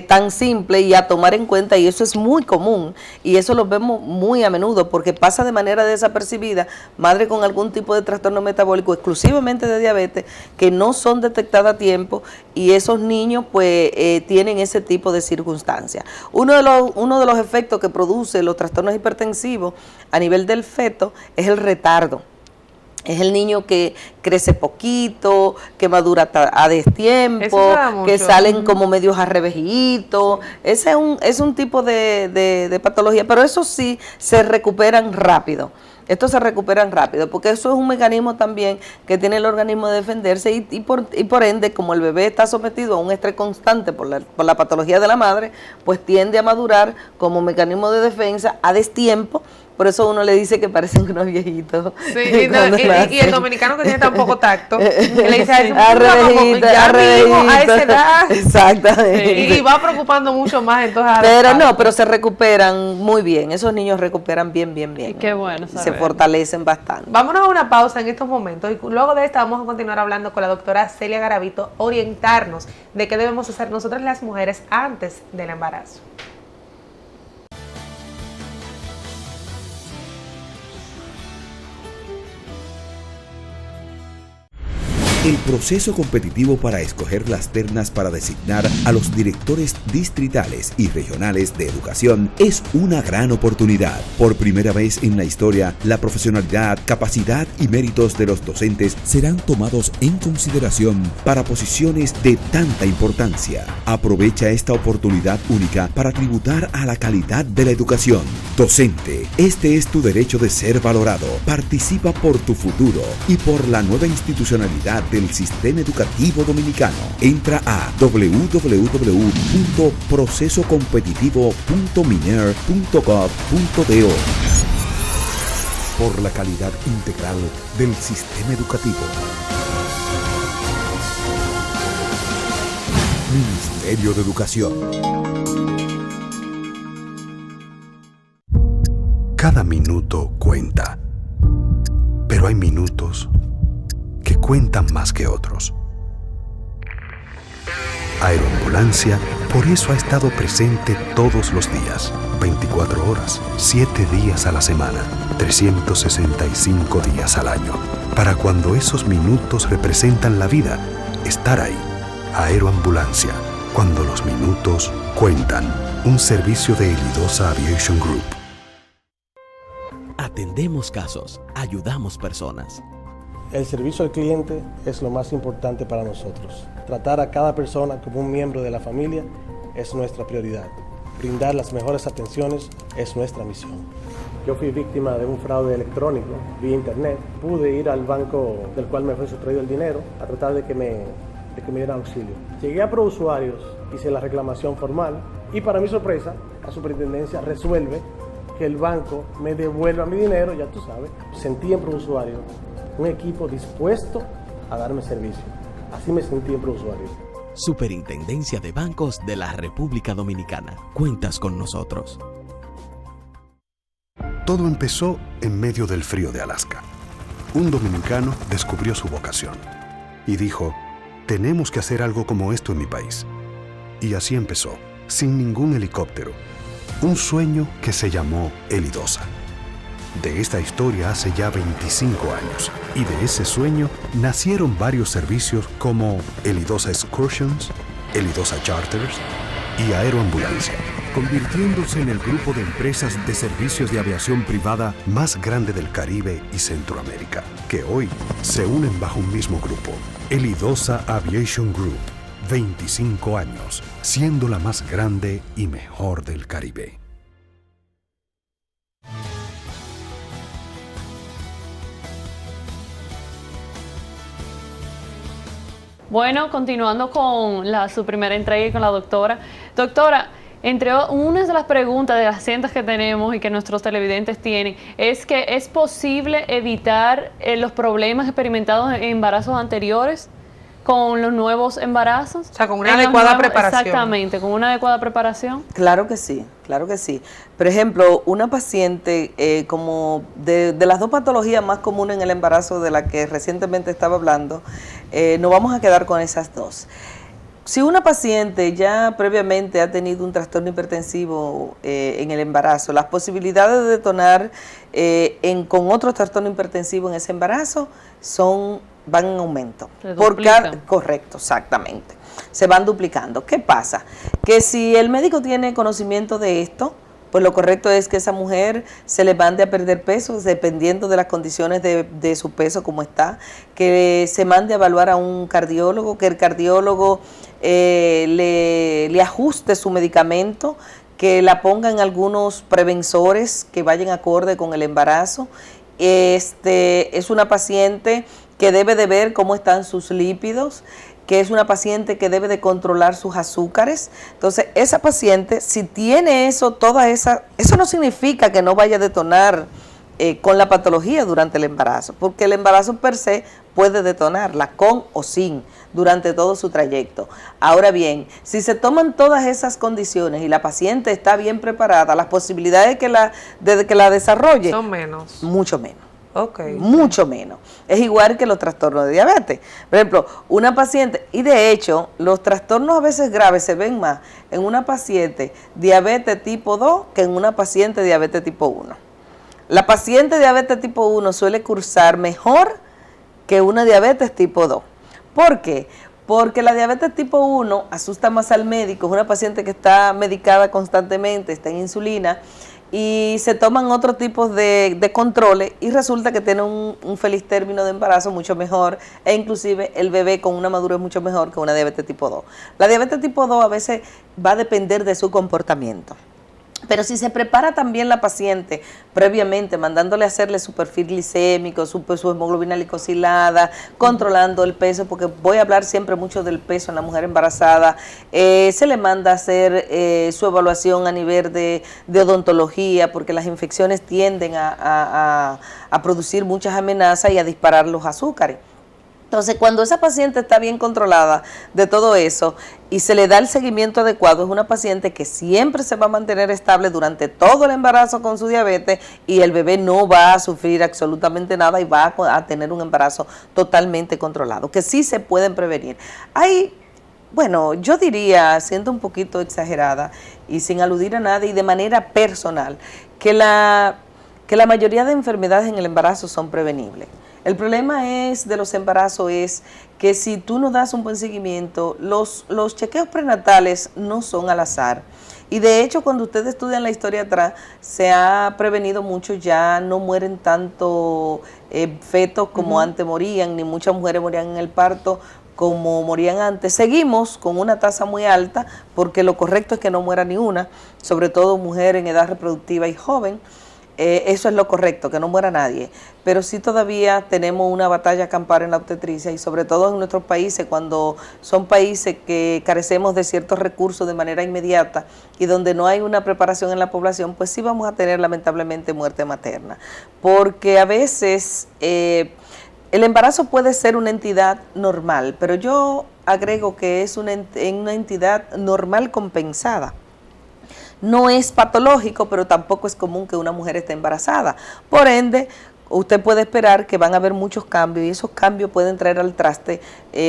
Speaker 7: tan simple y a tomar en cuenta, y eso es muy común, y eso lo vemos muy a menudo, porque pasa de manera desapercibida, madre con algún tipo de trastorno metabólico, exclusivamente de diabetes, que no son detectadas a tiempo, y esos niños pues tienen ese tipo de circunstancias. Uno de los efectos que produce los trastornos hipertensivos a nivel del feto es el retardo. Es el niño que crece poquito, que madura a destiempo, que salen como medios arrevejitos. Ese es un tipo de patología, pero eso sí se recuperan rápido. Estos se recuperan rápido, porque eso es un mecanismo también que tiene el organismo de defenderse y por ende, como el bebé está sometido a un estrés constante por la patología de la madre, pues tiende a madurar como mecanismo de defensa a destiempo, Por eso uno le dice que parecen unos viejitos.
Speaker 2: Sí, y el dominicano que tiene tan poco tacto, que le dice a esa edad.
Speaker 7: Exactamente.
Speaker 2: Y va preocupando mucho más entonces.
Speaker 7: Pero se recuperan muy bien. Esos niños recuperan bien.
Speaker 3: Qué bueno saber.
Speaker 7: Se fortalecen bastante.
Speaker 2: Vámonos a una pausa en estos momentos y luego de esta vamos a continuar hablando con la doctora Celia Garavito, orientarnos de qué debemos hacer nosotras las mujeres antes del embarazo.
Speaker 8: El proceso competitivo para escoger las ternas para designar a los directores distritales y regionales de educación es una gran oportunidad. Por primera vez en la historia, la profesionalidad, capacidad y méritos de los docentes serán tomados en consideración para posiciones de tanta importancia. Aprovecha esta oportunidad única para tributar a la calidad de la educación. Docente, este es tu derecho de ser valorado. Participa por tu futuro y por la nueva institucionalidad del sistema educativo dominicano. Entra a www.procesocompetitivo.miner.gov.do. Por la calidad integral del sistema educativo. Ministerio de Educación.
Speaker 4: Cada minuto cuenta, pero hay minutos que cuentan más que otros. Aeroambulancia por eso ha estado presente todos los días, 24 horas, 7 días a la semana, 365 días al año. Para cuando esos minutos representan la vida, estar ahí. Aeroambulancia, cuando los minutos cuentan. Un servicio de Elidosa Aviation Group.
Speaker 5: Atendemos casos, ayudamos personas.
Speaker 6: El servicio al cliente es lo más importante para nosotros. Tratar a cada persona como un miembro de la familia es nuestra prioridad. Brindar las mejores atenciones es nuestra misión. Yo fui víctima de un fraude electrónico vía internet. Pude ir al banco del cual me fue sustraído el dinero a tratar de que me dieran auxilio. Llegué a ProUsuarios, hice la reclamación formal y para mi sorpresa, la superintendencia resuelve que el banco me devuelva mi dinero, ya tú sabes. Sentí en ProUsuarios un equipo dispuesto a darme servicio. Así me sentí en ProUsuarios.
Speaker 5: Superintendencia de Bancos de la República Dominicana. Cuentas con nosotros.
Speaker 4: Todo empezó en medio del frío de Alaska. Un dominicano descubrió su vocación y dijo, tenemos que hacer algo como esto en mi país. Y así empezó, sin ningún helicóptero. Un sueño que se llamó Elidosa. De esta historia hace ya 25 años y de ese sueño nacieron varios servicios como Elidosa Excursions, Elidosa Charters y Aeroambulancia, convirtiéndose en el grupo de empresas de servicios de aviación privada más grande del Caribe y Centroamérica, que hoy se unen bajo un mismo grupo, Elidosa Aviation Group. 25 años, siendo la más grande y mejor del Caribe.
Speaker 3: Bueno, continuando con su primera entrega y con la doctora. Doctora, entre unas de las preguntas de las cientos que tenemos y que nuestros televidentes tienen, es que ¿es posible evitar los problemas experimentados en embarazos anteriores con los nuevos embarazos?
Speaker 2: O sea, con una adecuada preparación.
Speaker 3: Exactamente, con una adecuada preparación.
Speaker 7: Claro que sí, claro que sí. Por ejemplo, una paciente como de las dos patologías más comunes en el embarazo de la que recientemente estaba hablando, nos vamos a quedar con esas dos. Si una paciente ya previamente ha tenido un trastorno hipertensivo en el embarazo, las posibilidades de detonar con otro trastorno hipertensivo en ese embarazo van en aumento. Correcto, exactamente. Se van duplicando. ¿Qué pasa? Que si el médico tiene conocimiento de esto, pues lo correcto es que esa mujer se le mande a perder peso, dependiendo de las condiciones de su peso como está, que se mande a evaluar a un cardiólogo, que el cardiólogo le ajuste su medicamento, que la ponga en algunos prevensores que vayan acorde con el embarazo. Es una paciente que debe de ver cómo están sus lípidos, que es una paciente que debe de controlar sus azúcares. Entonces, esa paciente, si tiene eso no significa que no vaya a detonar con la patología durante el embarazo, porque el embarazo per se puede detonarla con o sin durante todo su trayecto. Ahora bien, si se toman todas esas condiciones y la paciente está bien preparada, las posibilidades de que la desarrolle
Speaker 2: son menos.
Speaker 7: Mucho menos.
Speaker 2: Okay.
Speaker 7: Mucho menos. Es igual que los trastornos de diabetes. Por ejemplo, una paciente, y de hecho, los trastornos a veces graves se ven más en una paciente diabetes tipo 2 que en una paciente diabetes tipo 1. La paciente diabetes tipo 1 suele cursar mejor que una diabetes tipo 2. ¿Por qué? Porque la diabetes tipo 1 asusta más al médico, es una paciente que está medicada constantemente, está en insulina, y se toman otros tipos de controles y resulta que tiene un feliz término de embarazo mucho mejor, e inclusive el bebé con una madurez mucho mejor que una diabetes tipo 2. La diabetes tipo 2 a veces va a depender de su comportamiento. Pero si se prepara también la paciente previamente, mandándole a hacerle su perfil glicémico, su hemoglobina glicosilada, controlando el peso, porque voy a hablar siempre mucho del peso en la mujer embarazada, se le manda a hacer su evaluación a nivel de odontología, porque las infecciones tienden a producir muchas amenazas y a disparar los azúcares. Entonces, cuando esa paciente está bien controlada de todo eso y se le da el seguimiento adecuado, es una paciente que siempre se va a mantener estable durante todo el embarazo con su diabetes y el bebé no va a sufrir absolutamente nada y va a tener un embarazo totalmente controlado, que sí se pueden prevenir. Bueno, yo diría, siendo un poquito exagerada y sin aludir a nadie y de manera personal, que la mayoría de enfermedades en el embarazo son prevenibles. El problema de los embarazos es que si tú no das un buen seguimiento, los chequeos prenatales no son al azar. Y de hecho, cuando ustedes estudian la historia atrás, se ha prevenido mucho, ya no mueren tanto fetos como antes morían, ni muchas mujeres morían en el parto como morían antes. Seguimos con una tasa muy alta, porque lo correcto es que no muera ni una, sobre todo mujer en edad reproductiva y joven. Eso es lo correcto, que no muera nadie, pero sí todavía tenemos una batalla campal en la obstetricia y sobre todo en nuestros países, cuando son países que carecemos de ciertos recursos de manera inmediata y donde no hay una preparación en la población, pues sí vamos a tener lamentablemente muerte materna, porque a veces el embarazo puede ser una entidad normal, pero yo agrego que es una entidad normal compensada. No es patológico, pero tampoco es común que una mujer esté embarazada. Por ende, usted puede esperar que van a haber muchos cambios y esos cambios pueden traer al traste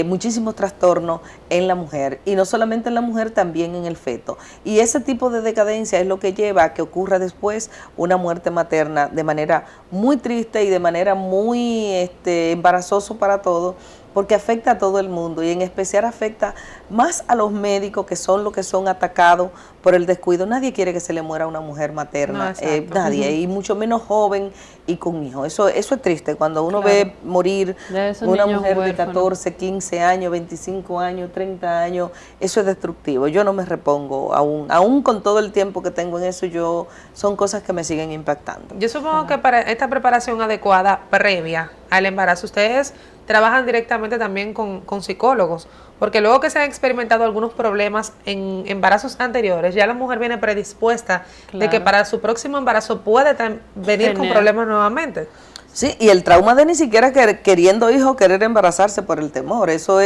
Speaker 7: muchísimos trastornos en la mujer. Y no solamente en la mujer, también en el feto. Y ese tipo de decadencia es lo que lleva a que ocurra después una muerte materna de manera muy triste y de manera muy embarazoso para todos, porque afecta a todo el mundo y en especial afecta más a los médicos, que son los que son atacados por el descuido. Nadie quiere que se le muera a una mujer materna, nadie, y mucho menos joven y con hijos. Eso es triste, cuando uno ve morir una mujer de 14, 15 años, 25 años, 30 años, eso es destructivo. Yo no me repongo, aún con todo el tiempo que tengo en eso, son cosas que me siguen impactando.
Speaker 2: Yo supongo que para esta preparación adecuada previa al embarazo, ustedes trabajan directamente también con psicólogos, porque luego que se han experimentado algunos problemas en embarazos anteriores, ya la mujer viene predispuesta de que para su próximo embarazo puede venir con problemas nuevamente.
Speaker 7: Sí, y el trauma de ni siquiera queriendo hijos, querer embarazarse por el temor, eso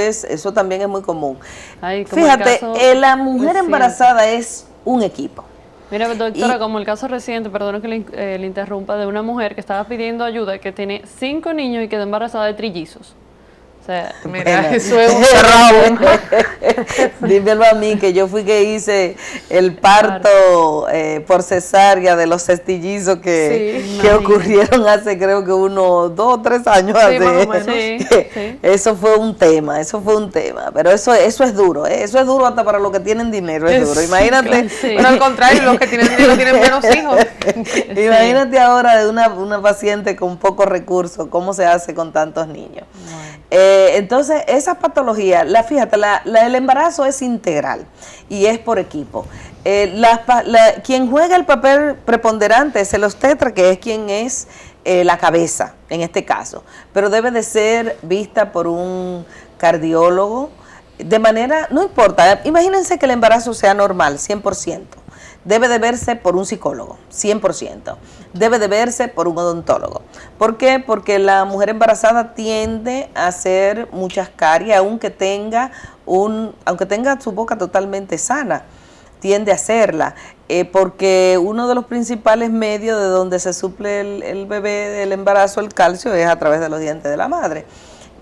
Speaker 7: también es muy común. Fíjate, la mujer embarazada es un equipo.
Speaker 3: Mira, doctora, como el caso reciente, perdón que le interrumpa, de una mujer que estaba pidiendo ayuda, que tiene 5 niños y quedó embarazada de trillizos. O sea,
Speaker 2: mira, eso es un
Speaker 7: dímelo a mí, que yo fui que hice el parto por cesárea de los cestillizos que ocurrieron hace creo que 1, 2 o 3 años.
Speaker 2: Sí, más o menos.
Speaker 7: Eso fue un tema, pero eso es duro, eso es duro hasta para los que tienen dinero, es duro, imagínate.
Speaker 2: Pero al contrario, los que tienen dinero tienen menos hijos.
Speaker 7: Imagínate ahora de una paciente con pocos recursos, cómo se hace con tantos niños. Entonces, esa patología, fíjate, el embarazo es integral y es por equipo. Quien juega el papel preponderante es el obstetra, que es quien es la cabeza en este caso, pero debe de ser vista por un cardiólogo, de manera, no importa, imagínense que el embarazo sea normal, 100%. Debe de verse por un psicólogo, 100%. Debe de verse por un odontólogo. ¿Por qué? Porque la mujer embarazada tiende a hacer muchas caries, aunque tenga su boca totalmente sana, tiende a hacerla. Porque uno de los principales medios de donde se suple el bebé del embarazo, el calcio, es a través de los dientes de la madre.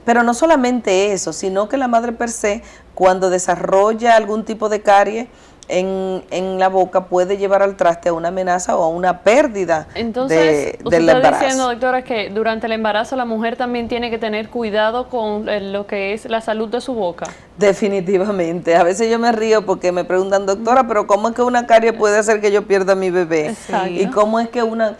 Speaker 7: Pero no solamente eso, sino que la madre per se, cuando desarrolla algún tipo de carie en la boca, puede llevar al traste a una amenaza o a una pérdida.
Speaker 3: Entonces,
Speaker 7: del
Speaker 3: usted está
Speaker 7: embarazo.
Speaker 3: diciendo, doctora, que durante el embarazo la mujer también tiene que tener cuidado con lo que es la salud de su boca.
Speaker 7: Definitivamente. A veces yo me río porque me preguntan, doctora, pero ¿cómo es que una carie puede hacer que yo pierda a mi bebé?
Speaker 3: Exacto.
Speaker 7: Y cómo es que una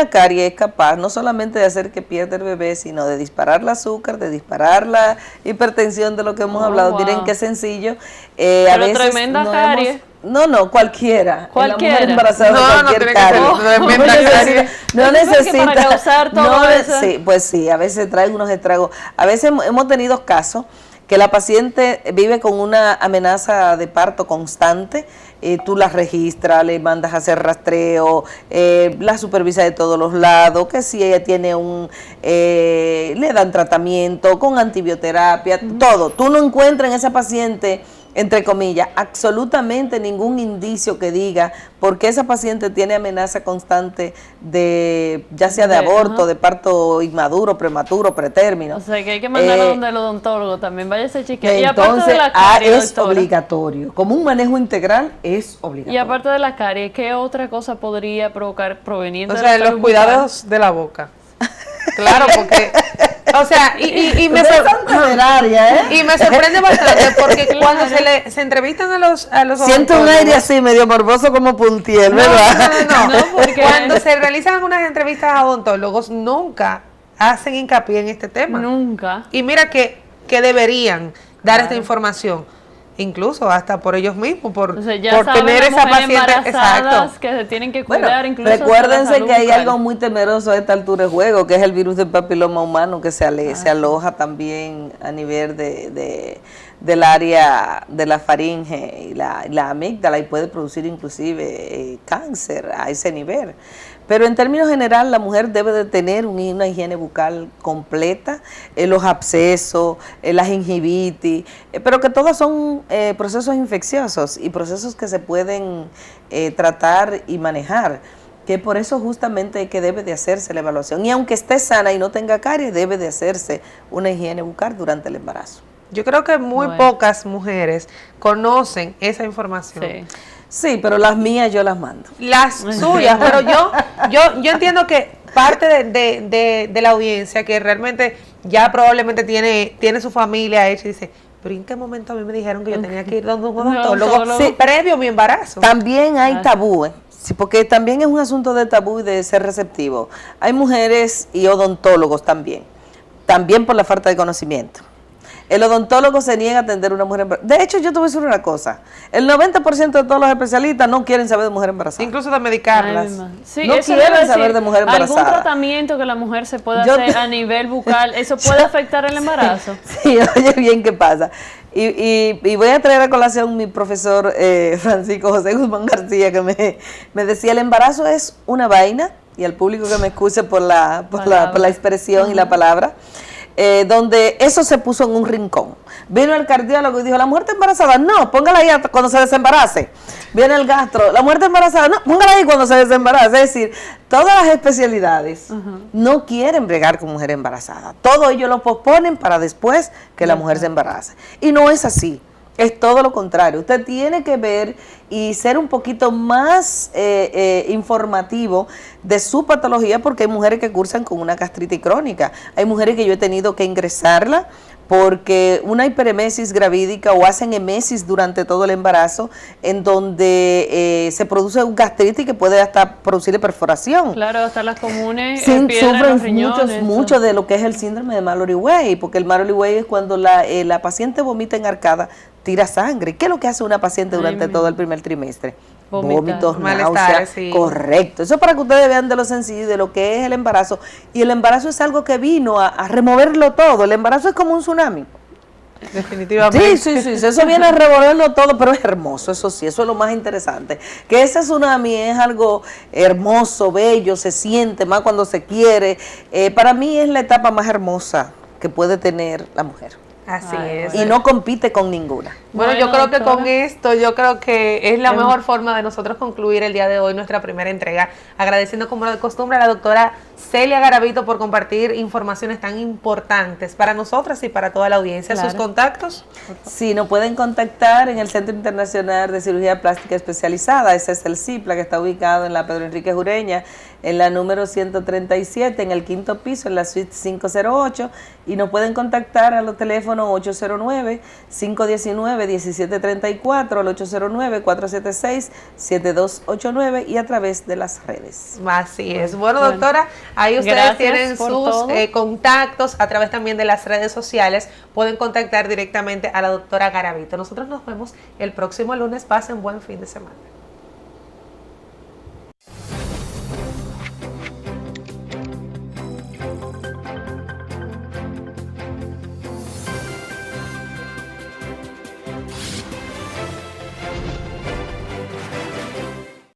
Speaker 7: carie es capaz no solamente de hacer que pierda el bebé, sino de disparar el azúcar, de disparar la hipertensión, de lo que hemos hablado.
Speaker 3: Wow.
Speaker 7: Miren qué sencillo.
Speaker 3: Pero
Speaker 7: a veces
Speaker 3: tremenda carie.
Speaker 7: No, cualquiera.
Speaker 3: Cualquiera.
Speaker 7: La mujer embarazada, cualquier carie. No necesita.
Speaker 3: Para causar todo eso.
Speaker 7: Sí, pues sí, a veces trae unos estragos. A veces hemos tenido casos que la paciente vive con una amenaza de parto constante, tú la registras, le mandas a hacer rastreo, la supervisa de todos los lados, que si ella tiene le dan tratamiento con antibioterapia, todo. Tú no encuentras en esa paciente, entre comillas, absolutamente ningún indicio que diga por qué esa paciente tiene amenaza constante de, ya sea de aborto, de parto inmaduro, prematuro, pretérmino.
Speaker 3: O sea, que hay que mandarlo donde el odontólogo también, vaya a ser chequeado. Y
Speaker 7: entonces,
Speaker 3: aparte de la carie,
Speaker 7: es
Speaker 3: doctora,
Speaker 7: obligatorio. Como un manejo integral es obligatorio.
Speaker 3: y aparte de la carie, ¿qué otra cosa podría provocar proveniente
Speaker 2: O
Speaker 3: de
Speaker 2: sea,
Speaker 3: la salud
Speaker 2: los cuidados de la boca. Claro, porque, o sea, y me sorprende bastante porque cuando se entrevistan a los
Speaker 7: siento un aire así medio morboso como Puntiel, ¿verdad?
Speaker 2: No, porque cuando se realizan algunas entrevistas a odontólogos nunca hacen hincapié en este tema.
Speaker 3: Nunca.
Speaker 2: Y mira que deberían dar esta información, incluso hasta por ellos mismos, por tener esa paciente. Exacto.
Speaker 3: Que se tienen que cuidar, incluso
Speaker 7: recuérdense que hay algo muy temeroso a esta altura de juego, que es el virus del papiloma humano, que se aloja también a nivel del área de la faringe y la amígdala, y puede producir inclusive cáncer a ese nivel. Pero en términos general, la mujer debe de tener una higiene bucal completa, los abscesos, la gingivitis, pero que todos son procesos infecciosos y procesos que se pueden tratar y manejar, que por eso justamente que debe de hacerse la evaluación. Y aunque esté sana y no tenga caries, debe de hacerse una higiene bucal durante el embarazo.
Speaker 2: Yo creo que muy pocas mujeres conocen esa información.
Speaker 3: Sí.
Speaker 7: Sí, pero las mías yo las mando.
Speaker 2: Las suyas, pero yo entiendo que parte de la audiencia que realmente ya probablemente tiene su familia hecha y dice, pero ¿en qué momento a mí me dijeron que yo tenía que ir donde un odontólogo previo a mi embarazo?
Speaker 7: También hay tabúes. Sí, porque también es un asunto de tabú y de ser receptivo. Hay mujeres y odontólogos también por la falta de conocimiento. El odontólogo se niega a atender a una mujer embarazada. De hecho, yo te voy a decir una cosa. El 90% de todos los especialistas no quieren saber de mujer embarazada.
Speaker 2: Incluso de medicarlas.
Speaker 3: Sí,
Speaker 7: no quieren saber de mujer embarazada.
Speaker 3: ¿Algún tratamiento que la mujer se pueda hacer a nivel bucal, eso puede afectar el embarazo?
Speaker 7: Sí, oye bien qué pasa. Y voy a traer a colación mi profesor Francisco José Guzmán García, que me decía, el embarazo es una vaina, y al público que me excuse por la expresión y la palabra, donde eso se puso en un rincón. Vino el cardiólogo y dijo, ¿la mujer está embarazada? No, póngala ahí cuando se desembarace. Viene el gastro, ¿la mujer está embarazada? No, póngala ahí cuando se desembarace. Es decir, todas las especialidades no quieren bregar con mujer embarazada. Todo ellos lo posponen para después que la mujer se embarace. Y no es así. Es todo lo contrario. Usted tiene que ver y ser un poquito más informativo de su patología, porque hay mujeres que cursan con una gastritis crónica. Hay mujeres que yo he tenido que ingresarla porque una hiperemesis gravídica o hacen emesis durante todo el embarazo, en donde se produce un gastritis que puede hasta producirle perforación.
Speaker 3: Claro, hasta las comunes
Speaker 7: sufren mucho de lo que es el síndrome de Mallory-Weill, porque el Mallory-Weill es cuando la paciente vomita en arcada, tira sangre. ¿Qué es lo que hace una paciente durante todo el primer trimestre? Vómitos, náuseas, correcto. Eso para que ustedes vean de lo sencillo, de lo que es el embarazo. Y el embarazo es algo que vino a removerlo todo. El embarazo es como un tsunami.
Speaker 2: definitivamente.
Speaker 7: Sí, eso viene a revolverlo todo, pero es hermoso, eso sí, eso es lo más interesante. Que ese tsunami es algo hermoso, bello, se siente más cuando se quiere. Para mí es la etapa más hermosa que puede tener la mujer.
Speaker 2: Así es.
Speaker 7: Y no compite con ninguna.
Speaker 2: Bueno, yo creo que con esto, yo creo que es la mejor forma de nosotros concluir el día de hoy nuestra primera entrega, agradeciendo como de costumbre a la doctora Celia Garavito por compartir informaciones tan importantes para nosotras y para toda la audiencia.
Speaker 3: Claro.
Speaker 2: ¿Sus contactos?
Speaker 7: Sí, nos pueden contactar en el Centro Internacional de Cirugía Plástica Especializada, ese es el CIPLA, que está ubicado en la Pedro Enrique Jureña, en la número 137, en el 5º piso, en la suite 508, y nos pueden contactar a los teléfonos 809-519-1734, al 809-476-7289 y a través de las redes.
Speaker 2: Así es. Bueno, doctora, ahí ustedes tienen sus contactos a través también de las redes sociales. Pueden contactar directamente a la doctora Garavito. Nosotros nos vemos el próximo lunes. Pasen buen fin de semana.